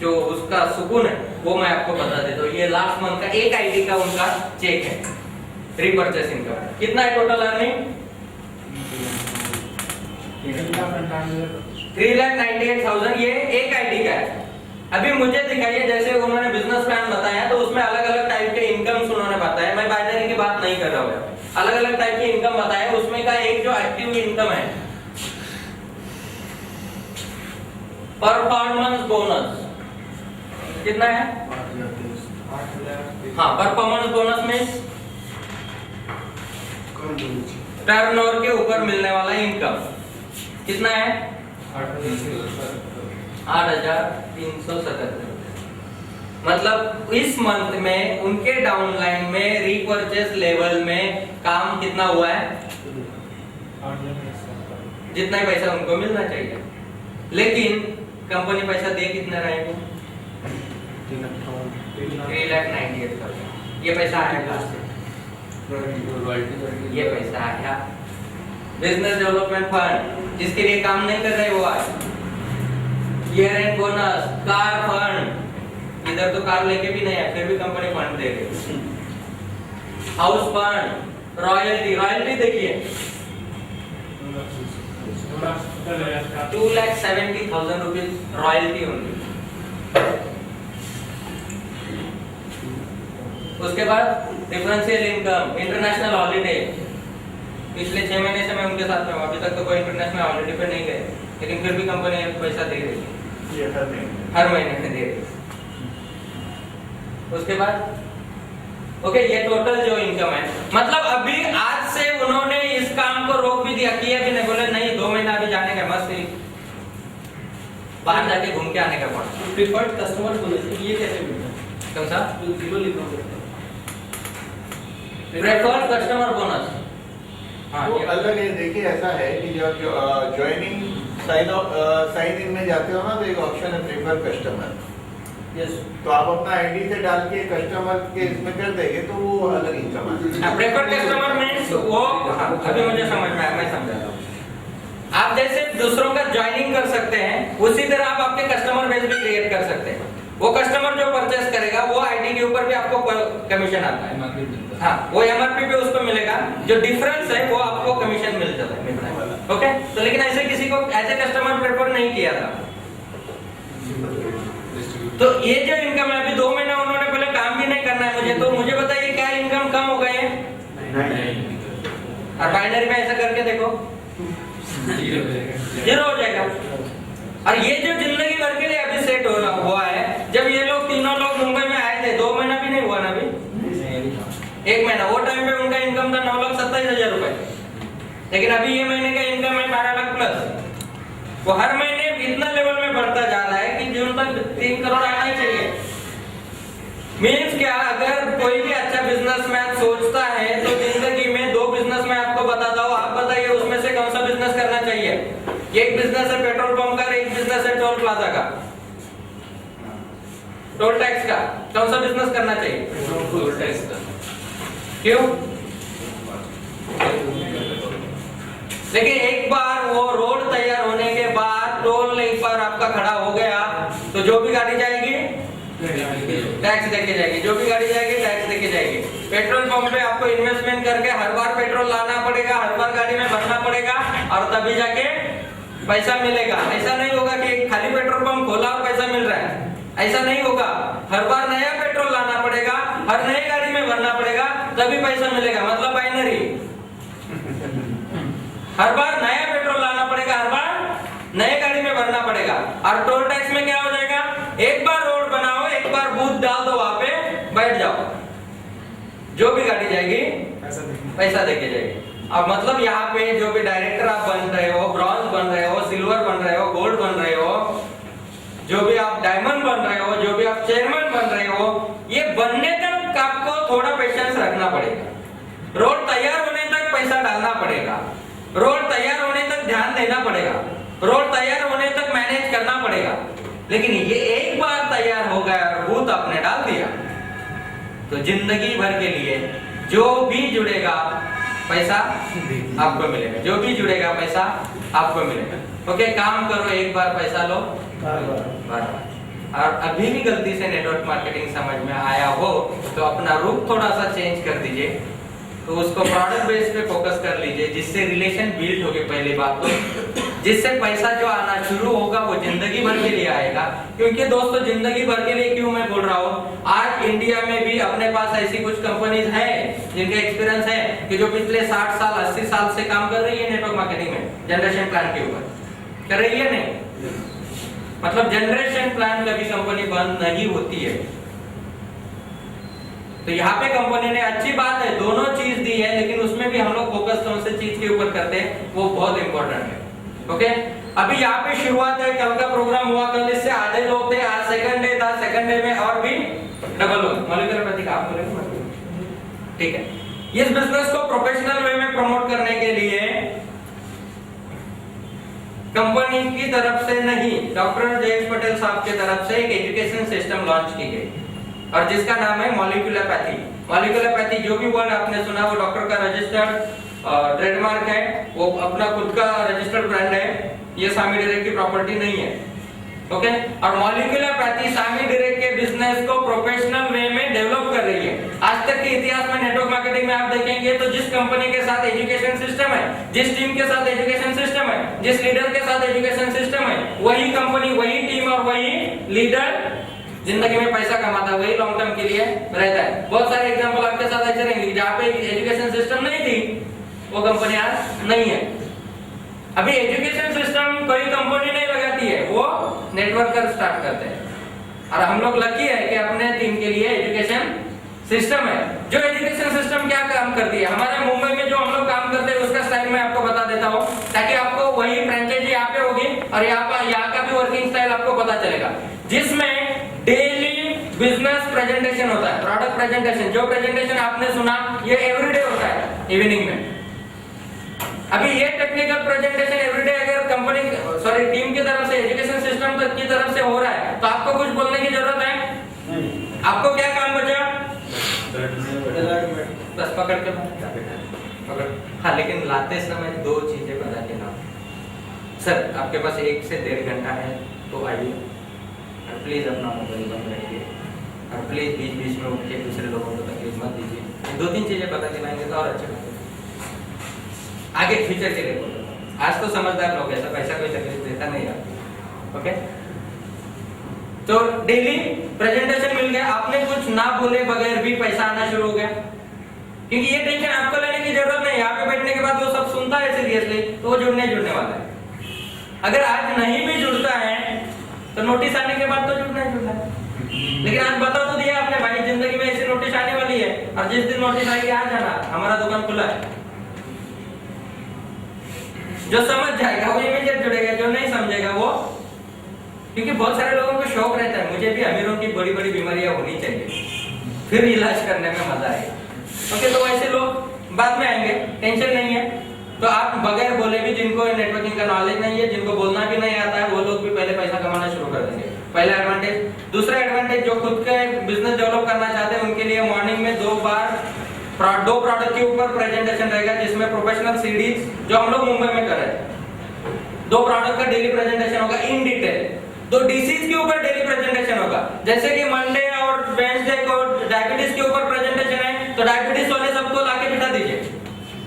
[SPEAKER 2] जो उसका सुकून है वो मैं आपको बता देता हूँ। ये लास्ट मंथ का 1 आईडी का उनका चेक है, रिपर्चेसिंग का। कितना है टोटल अर्निंग? 3,98,000। ये 1 आईडी का है। अभी मुझे दिखाइए, जैसे उन्होंने बिजनेस प्लान बताया तो उसमें अलग अलग टाइप के इनकम्स उन्होंने बताया, मैं बाइनरी की बात नहीं कर रहा हूँ, अलग अलग टाइप की इनकम बताया। उसमें का एक जो एक्टिव इनकम है, परफॉर्मेंस बोनस कितना है? हाँ, परफॉर्मेंस बोनस में टर्नओवर के ऊपर मिलने वाला इनकम कितना है? 8,377। मतलब इस मंथ में उनके डाउनलाइन में रिपर्चेस लेवल में काम कितना हुआ है? जितना ही पैसा उनको मिलना चाहिए। लेकिन कंपनी पैसा दे कितना रहेगी? 3,98,000। ये पैसा आया कहाँ से? ये पैसा आया बिजनेस डेवलपमेंट फंड, जिसके लिए काम नहीं कर रहे वो आज। Year and bonus, car fund, इधर तो कार लेके भी नहीं है फिर भी कंपनी फंड दे रही। हाउस फंड, रॉयल्टी, रॉयल्टी देखिए 2,70,000 रुपीज रॉयल्टी होंगी। उसके बाद डिफरेंशियल इनकम, इंटरनेशनल हॉलीडे। पिछले 6 महीने से मैं उनके साथ में हूँ, अभी तक तो कोई इंटरनेशनल हॉलीडे पे नहीं गए, लेकिन फिर भी कंपनी पैसा दे रही है, हर महीने में दे रही है। उसके बाद ओके, ये टोटल जो इनकम है, मतलब अभी आज से उन्होंने इस काम को रोक भी दिया, किया भी नहीं, बोले नहीं 2 महीना अभी जाने का, मस्त बाहर जाके घूम के आने का पड़ा।
[SPEAKER 4] प्रीफर्ड कस्टमर बोनस ये कैसे मिलता है?
[SPEAKER 2] कौन सा?
[SPEAKER 4] जीरो लिखा होता है।
[SPEAKER 2] Preferred customer bonus. हाँ,
[SPEAKER 1] वो अलग है। देखिए ऐसा है कि जब ज्वाइनिंग साइन इन में जाते हो ना, तो एक ऑप्शन है प्रेफर कस्टमर।
[SPEAKER 4] यस,
[SPEAKER 1] तो आप अपना आईडी से डाल के कस्टमर के इसमें कर देंगे तो वो अलग इनकम है।
[SPEAKER 2] प्रेफर्ड कस्टमर मींस वो, अभी मुझे समझ में आया, मैं समझाता हूँ। आप जैसे दूसरों का ज्वाइनिंग कर सकते हैं, उसी तरह आप आपके कस्टमर बेस वो कस्टमर जो परचेस करेगा वो आईटी के ऊपर भी आपको कमीशन आता है।
[SPEAKER 5] MRP मिलता है।
[SPEAKER 2] हाँ, वो एमआरपी पे उसको मिलेगा, जो डिफरेंस है वो आपको कमीशन मिल जाता है। ओके, तो लेकिन ऐसे किसी को ऐसे कस्टमर प्रेफर नहीं किया था। तो ये जो इनकम है, अभी 2 महीना उन्होंने पहले काम भी नहीं करना है मुझे, तो मुझे बताइए क्या इनकम कम हो गए हैं? और बाइनरी में ऐसा करके देखो, 0 हो जाएगा। और ये जो जिंदगी भर के लिए अभी सेट हुआ है, जब ये लोग तीनों लोग मुंबई में आए थे, 2 महीना भी नहीं हुआ ना अभी, 1 महीना, वो टाइम पे उनका इनकम था 9,27,000 रुपए, लेकिन अभी ये महीने का इनकम है 12 लाख प्लस। वो हर महीने इतना लेवल में बढ़ता जा रहा है कि जून तक 3 करोड़ आना ही चाहिए। मीन्स क्या, अगर कोई भी अच्छा बिजनेसमैन सोचता है तो जिंदगी में 2 बिजनेस मैं आपको बताता हूँ, आप बताइए उसमें से कौन सा बिजनेस करना चाहिए? एक बिजनेस है पेट्रोल पंप का, एक बिजनेस है टोल प्लाजा का, टोल टैक्स का। कौन सा बिजनेस करना चाहिए?
[SPEAKER 5] टोल टैक्स का।
[SPEAKER 2] क्यों? लेकिन एक बार वो रोड तैयार होने के बाद टोल एक बार आपका खड़ा हो गया तो जो भी गाड़ी जाएगी टैक्स देके जाएगी, जो भी गाड़ी जाएगी टैक्स देके जाएगी। पेट्रोल पंप पे आपको इन्वेस्टमेंट करके हर बार पेट्रोल लाना पड़ेगा, हर बार गाड़ी में भरना पड़ेगा और तभी जाके पैसा मिलेगा। ऐसा नहीं होगा कि खाली पेट्रोल पंप खोला और पैसा मिल रहा है, ऐसा नहीं होगा। हर बार नया पेट्रोल लाना पड़ेगा, हर नई गाड़ी में भरना पड़ेगा, तभी पैसा मिलेगा। मतलब बाइनरी, हर बार नया पेट्रोल लाना पड़ेगा, हर बार नए गाड़ी में भरना पड़ेगा। और टोल टैक्स में क्या हो जाएगा? एक बार रोड बनाओ, एक बार बूथ डाल दो, वहां पे बैठ जाओ, जो भी गाड़ी जाएगी पैसा देके जाएगी। अब मतलब यहाँ पे जो भी डायरेक्टर आप बन रहे हो, ब्रॉन्ज बन रहे हो, सिल्वर बन रहे हो, गोल्ड बन रहे हो, जो भी आप डायमंड बन रहे हो, जो भी आप चेयरमैन बन रहे हो, ये बनने तक आपको थोड़ा पेशेंस रखना पड़ेगा। रोड तैयार होने तक पैसा डालना पड़ेगा, रोड तैयार होने तक ध्यान देना पड़ेगा, रोड तैयार होने तक मैनेज करना पड़ेगा। लेकिन ये एक बार तैयार हो गया और बूथ आपने डाल दिया तो जिंदगी भर के लिए जो भी जुड़ेगा पैसा आपको मिलेगा, जो भी जुड़ेगा पैसा आपको मिलेगा। ओके, काम करो, एक बार पैसा लो बार। और अभी भी गलती से नेटवर्क मार्केटिंग समझ में आया हो तो अपना रूप थोड़ा सा चेंज कर दीजिए, तो उसको प्रोडक्ट बेस पे फोकस कर लीजिए, जिससे रिलेशन बिल्ड होगी। पहली बात तो जिससे पैसा जो आना शुरू होगा वो जिंदगी भर के लिए आएगा। क्योंकि दोस्तों जिंदगी भर के लिए क्यों मैं बोल रहा हूँ, आज इंडिया में भी अपने पास ऐसी कुछ कंपनीज हैं जिनका एक्सपीरियंस है कि जो पिछले 60 साल 80 साल से काम कर रही है नेटवर्क मार्केटिंग में, जनरेशन प्लान के ऊपर कर रही है। नहीं, मतलब जनरेशन प्लान कभी कंपनी बंद नहीं होती है। तो यहाँ पे कंपनी ने अच्छी बात है, दोनों चीज दी है, लेकिन उसमें भी हम लोग फोकस कौन से चीज के ऊपर करते हैं वो बहुत इंपॉर्टेंट है। ओके, अभी यहाँ पे शुरुआत है, कल का प्रोग्राम हुआ, कल इससे आधे लोग थे, आज सेकंड डे था, सेकंड डे में और भी डबल हो। मॉलिक्यूलर पैथी आप बोलेंगे, ठीक है। इस बिजनेस को प्रोफेशनल वे में प्रमोट करने के लिए कंपनी की तरफ से नहीं, डॉक्टर जयेश पटेल साहब की तरफ से एक एजुकेशन सिस्टम लॉन्च की गई और जिसका नाम है मॉलिक्यूलर पैथी। मॉलिक्यूलर पैथी जो भी वर्ड आपने सुना वो डॉक्टर का रजिस्टर्ड ट्रेडमार्क है, वो अपना खुद का रजिस्टर्ड ब्रांड है, ये सामी डायरेक्ट की प्रॉपर्टी नहीं है। ओके, और मॉलिक्यूलर पैथी सामी डायरेक्ट के बिजनेस को प्रोफेशनल वे में डेवलप कर रही है। आज तक के इतिहास में नेटवर्क मार्केटिंग में आप देखेंगे तो जिस कंपनी के साथ एजुकेशन सिस्टम है, जिस टीम के साथ एजुकेशन सिस्टम है, जिस लीडर के साथ एजुकेशन सिस्टम है, वही कंपनी, वही टीम और वही लीडर जिंदगी में पैसा कमाता है, वही लॉन्ग टर्म के लिए रहता है। बहुत सारे एग्जांपल आपके साथ ऐसे रहेंगे जहाँ पे एजुकेशन सिस्टम नहीं थी, वो कंपनी आज नहीं है। अभी एजुकेशन सिस्टम कोई कंपनी नहीं लगाती है, वो नेटवर्कर स्टार्ट करते हैं। और हम लोग लकी है कि अपने टीम के लिए एजुकेशन सिस्टम है। जो एजुकेशन सिस्टम क्या काम करती है, हमारे मुंबई में जो हम लोग काम करते हैं उसका स्टाइल मैं आपको बता देता हूँ, ताकि आपको वही फ्रेंचाइजी यहाँ पे होगी और यहाँ का भी वर्किंग स्टाइल आपको पता चलेगा, जिसमें डेली बिजनेस प्रेजेंटेशन होता है, प्रोडक्ट प्रेजेंटेशन। जो प्रेजेंटेशन आपने सुना ये एवरीडे होता है इवनिंग में। अभी ये टेक्निकल प्रेजेंटेशन एवरीडे अगर कंपनी सॉरी टीम की तरफ से, एजुकेशन सिस्टम की तरफ से हो रहा है तो आपको कुछ बोलने की जरूरत है? आपको क्या काम बचा? बस पकड़ के पकड़। हाँ, लेकिन लाते समय 2 चीजें बता देना। सर आपके पास 1 से 1.5 घंटा है तो आइए, और प्लीज़ अपना मोबाइल बंद रखिए और प्लीज़ बीच बीच में उठ के दूसरे लोगों को तकलीफ मत दीजिए। ये 2-3 चीज़ें पता चलाएंगे तो और अच्छे लगेगा आगे फ्यूचर के लिए बोलूँगा। आज तो समझदार लोग हैं, सब ऐसा कोई तकलीफ देता नहीं आपको। ओके, तो डेली प्रेजेंटेशन मिल गया, आपने कुछ ना बोले बगैर भी पैसा आना शुरू हो गया, क्योंकि ये टेंशन आपको लेने की जरूरत नहीं। यहाँ पे बैठने के बाद वो सब सुनता है सीरियसली तो वो जुड़ने वाला है। अगर आज नहीं भी जुड़ता है तो नोटिस आने के बाद तो जुड़ना है। लेकिन आज बता तो दिया आपने भाई, जिंदगी में ऐसी नोटिस आने वाली है और जिस दिन नोटिस आएगी आ जाना, हमारा दुकान खुला है। जो समझ जाएगा वो इमीडिएट जुड़ेगा, जो नहीं समझेगा वो, क्योंकि बहुत सारे लोगों को शौक रहता है मुझे भी अमीरों की बड़ी बड़ी बीमारियां होनी चाहिए फिर इलाज करने में मजा आएगा। ओके, तो ऐसे लोग बाद में आएंगे, टेंशन नहीं है। तो आप बगैर बोले भी, जिनको नेटवर्किंग का नॉलेज नहीं है, जिनको बोलना भी नहीं आता है, वो लोग भी पहले पैसा कमाना शुरू कर देंगे। पहला एडवांटेज। दूसरा एडवांटेज, जो खुद का बिजनेस डेवलप करना चाहते हैं उनके लिए मॉर्निंग में 2 प्रोडक्ट के ऊपर प्रेजेंटेशन रहेगा, जिसमें प्रोफेशनल सीरीज जो हम लोग मुंबई में कर रहे हैं, 2 प्रोडक्ट का डेली प्रेजेंटेशन होगा इन डिटेल। 2 डिसीज के ऊपर डेली प्रेजेंटेशन होगा, जैसे कि मंडे और वेडनेसडे को डायबिटीज के ऊपर प्रेजेंटेशन है तो डायबिटीज वाले सबको लाके बिठा दीजिए,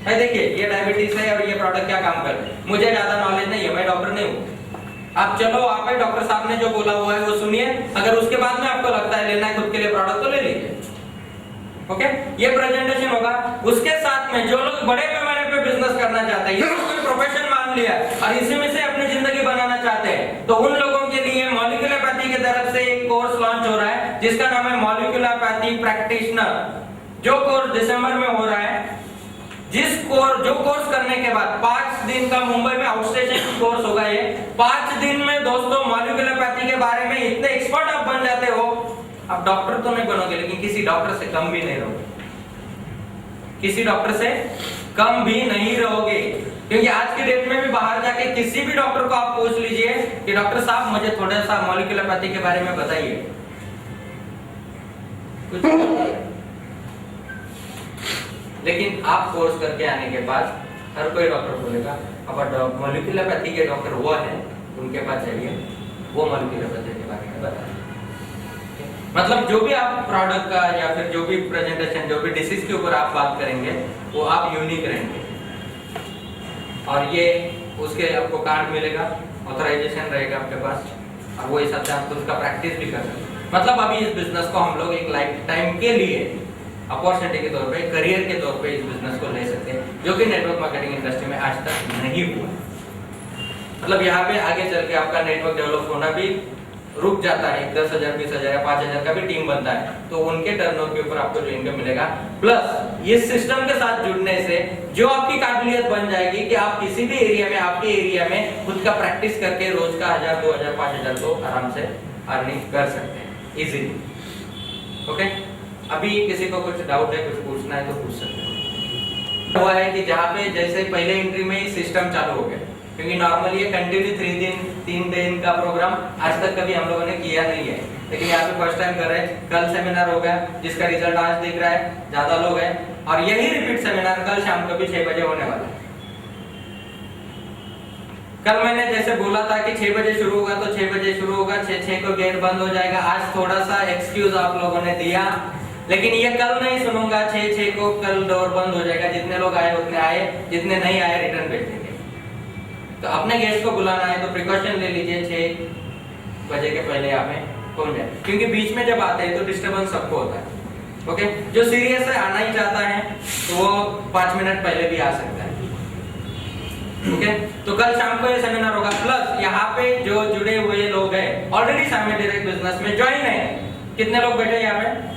[SPEAKER 2] भाई देखिए ये डायबिटीज है और ये प्रोडक्ट क्या काम कर रहे हैं। मुझे ज्यादा नॉलेज नहीं है, मैं डॉक्टर नहीं हूँ, आप चलो आप डॉक्टर साहब ने जो बोला हुआ है वो सुनिए, अगर उसके बाद में आपको लगता है लेना है खुद के लिए प्रोडक्ट तो ले लीजिए। ओके, ये प्रेजेंटेशन होगा। उसके साथ में जो लोग बड़े पैमाने पे बिजनेस करना चाहते हैं, ये कोई प्रोफेशन मान लिया और इसी में से अपनी जिंदगी बनाना चाहते हैं, तो उन लोगों के लिए मॉलिक्यूलरपैथी की तरफ से एक कोर्स लॉन्च हो रहा है जिसका नाम है मॉलिक्यूलरपैथी प्रैक्टिशनर, जो कोर्स दिसंबर में हो रहा है। जो कोर्स करने के बाद 5 दिन का मुंबई में आउटस्टेशन कोर्स होगा। ये 5 दिन में दोस्तों मॉलिक्यूलरपैथी के बारे में इतने एक्सपर्ट आप बन जाते हो, आप डॉक्टर तो नहीं बनोगे लेकिन किसी डॉक्टर से कम भी नहीं रहोगे, किसी डॉक्टर से कम भी नहीं रहोगे। क्योंकि आज की डेट में भी बाहर जाके किसी भी डॉक्टर को आप पूछ लीजिए कि डॉक्टर साहब मुझे थोड़ा सा मॉलिक्यूलरपैथी के बारे में बताइए, कुछ लेकिन आप कोर्स करके आने के बाद हर कोई डॉक्टर बोलेगा अब मॉलिक्यूलरपैथी के डॉक्टर वो है, उनके पास जाइए, वो मॉलिक्यूलरपैथी के बारे में बताएं। मतलब जो भी आप प्रोडक्ट का या फिर जो भी प्रेजेंटेशन, जो भी डिसीज के ऊपर आप बात करेंगे वो आप यूनिक रहेंगे। और ये उसके आपको कार्ड मिलेगा, ऑथराइजेशन रहेगा आपके पास, और वो हिसाब से आप उसका प्रैक्टिस भी कर सकते हैं। मतलब अभी इस बिजनेस को हम लोग एक लाइफ टाइम के लिए अपॉर्चुनिटी के तौर पे, करियर के तौर पे इस बिजनेस को ले सकते हैं, जो कि नेटवर्क मार्केटिंग इंडस्ट्री में आज तक नहीं हुआ। मतलब यहाँ पे आगे चल के आपका नेटवर्क डेवलप होना भी रुक जाता है। 10,000, 20,000 या 5,000 का भी टीम बनता है तो उनके टर्नओवर के ऊपर आपको जो इनकम मिलेगा, प्लस इस सिस्टम के साथ जुड़ने से जो आपकी काबिलियत बन जाएगी कि आप किसी भी एरिया में, आपके एरिया में खुद का प्रैक्टिस करके रोज का 1,000, 2,000, 5,000 तो आराम से अर्निंग कर सकते हैं इजीली। ओके, अभी किसी को कुछ डाउट है, कुछ पूछना है तो पूछ सकते हैं। हुआ है कि जहाँ पे जैसे पहले एंट्री में ही सिस्टम चालू हो गया, क्योंकि नॉर्मली ये कंटिन्यू 3 दिन का प्रोग्राम आज तक कभी हम लोगों ने किया नहीं है, लेकिन यहाँ पे फर्स्ट टाइम कर रहे हैं। कल सेमिनार हो गया जिसका रिजल्ट आज दिख रहा है, ज्यादा लोग हैं, और यही रिपीट सेमिनार कल शाम को भी 6 बजे होने वाला है। कल मैंने जैसे बोला था कि 6 बजे शुरू होगा तो 6 बजे शुरू होगा, 6 को गेट बंद हो जाएगा। आज थोड़ा सा एक्सक्यूज आप लोगों ने दिया, लेकिन ये कल नहीं सुनूंगा। 6 को कल डोर बंद हो जाएगा, जितने लोग आए उतने आए, जितने नहीं आए रिटर्न भेज देंगे। तो अपने गेस्ट को बुलाना है तो प्रिकॉशन ले लीजिए, 6 बजे के पहले आप पहुंच जाए, क्योंकि बीच में जब आते हैं तो डिस्टर्बेंस सबको होता है। ओके, जो सीरियस है आना ही चाहता है तो वो 5 मिनट पहले भी आ सकता है। ओके, तो कल शाम को ये सेमिनार होगा। प्लस यहाँ पे जो जुड़े हुए लोग हैं ऑलरेडी सामने डायरेक्ट बिजनेस में ज्वाइन है, कितने लोग बैठे यहाँ पे?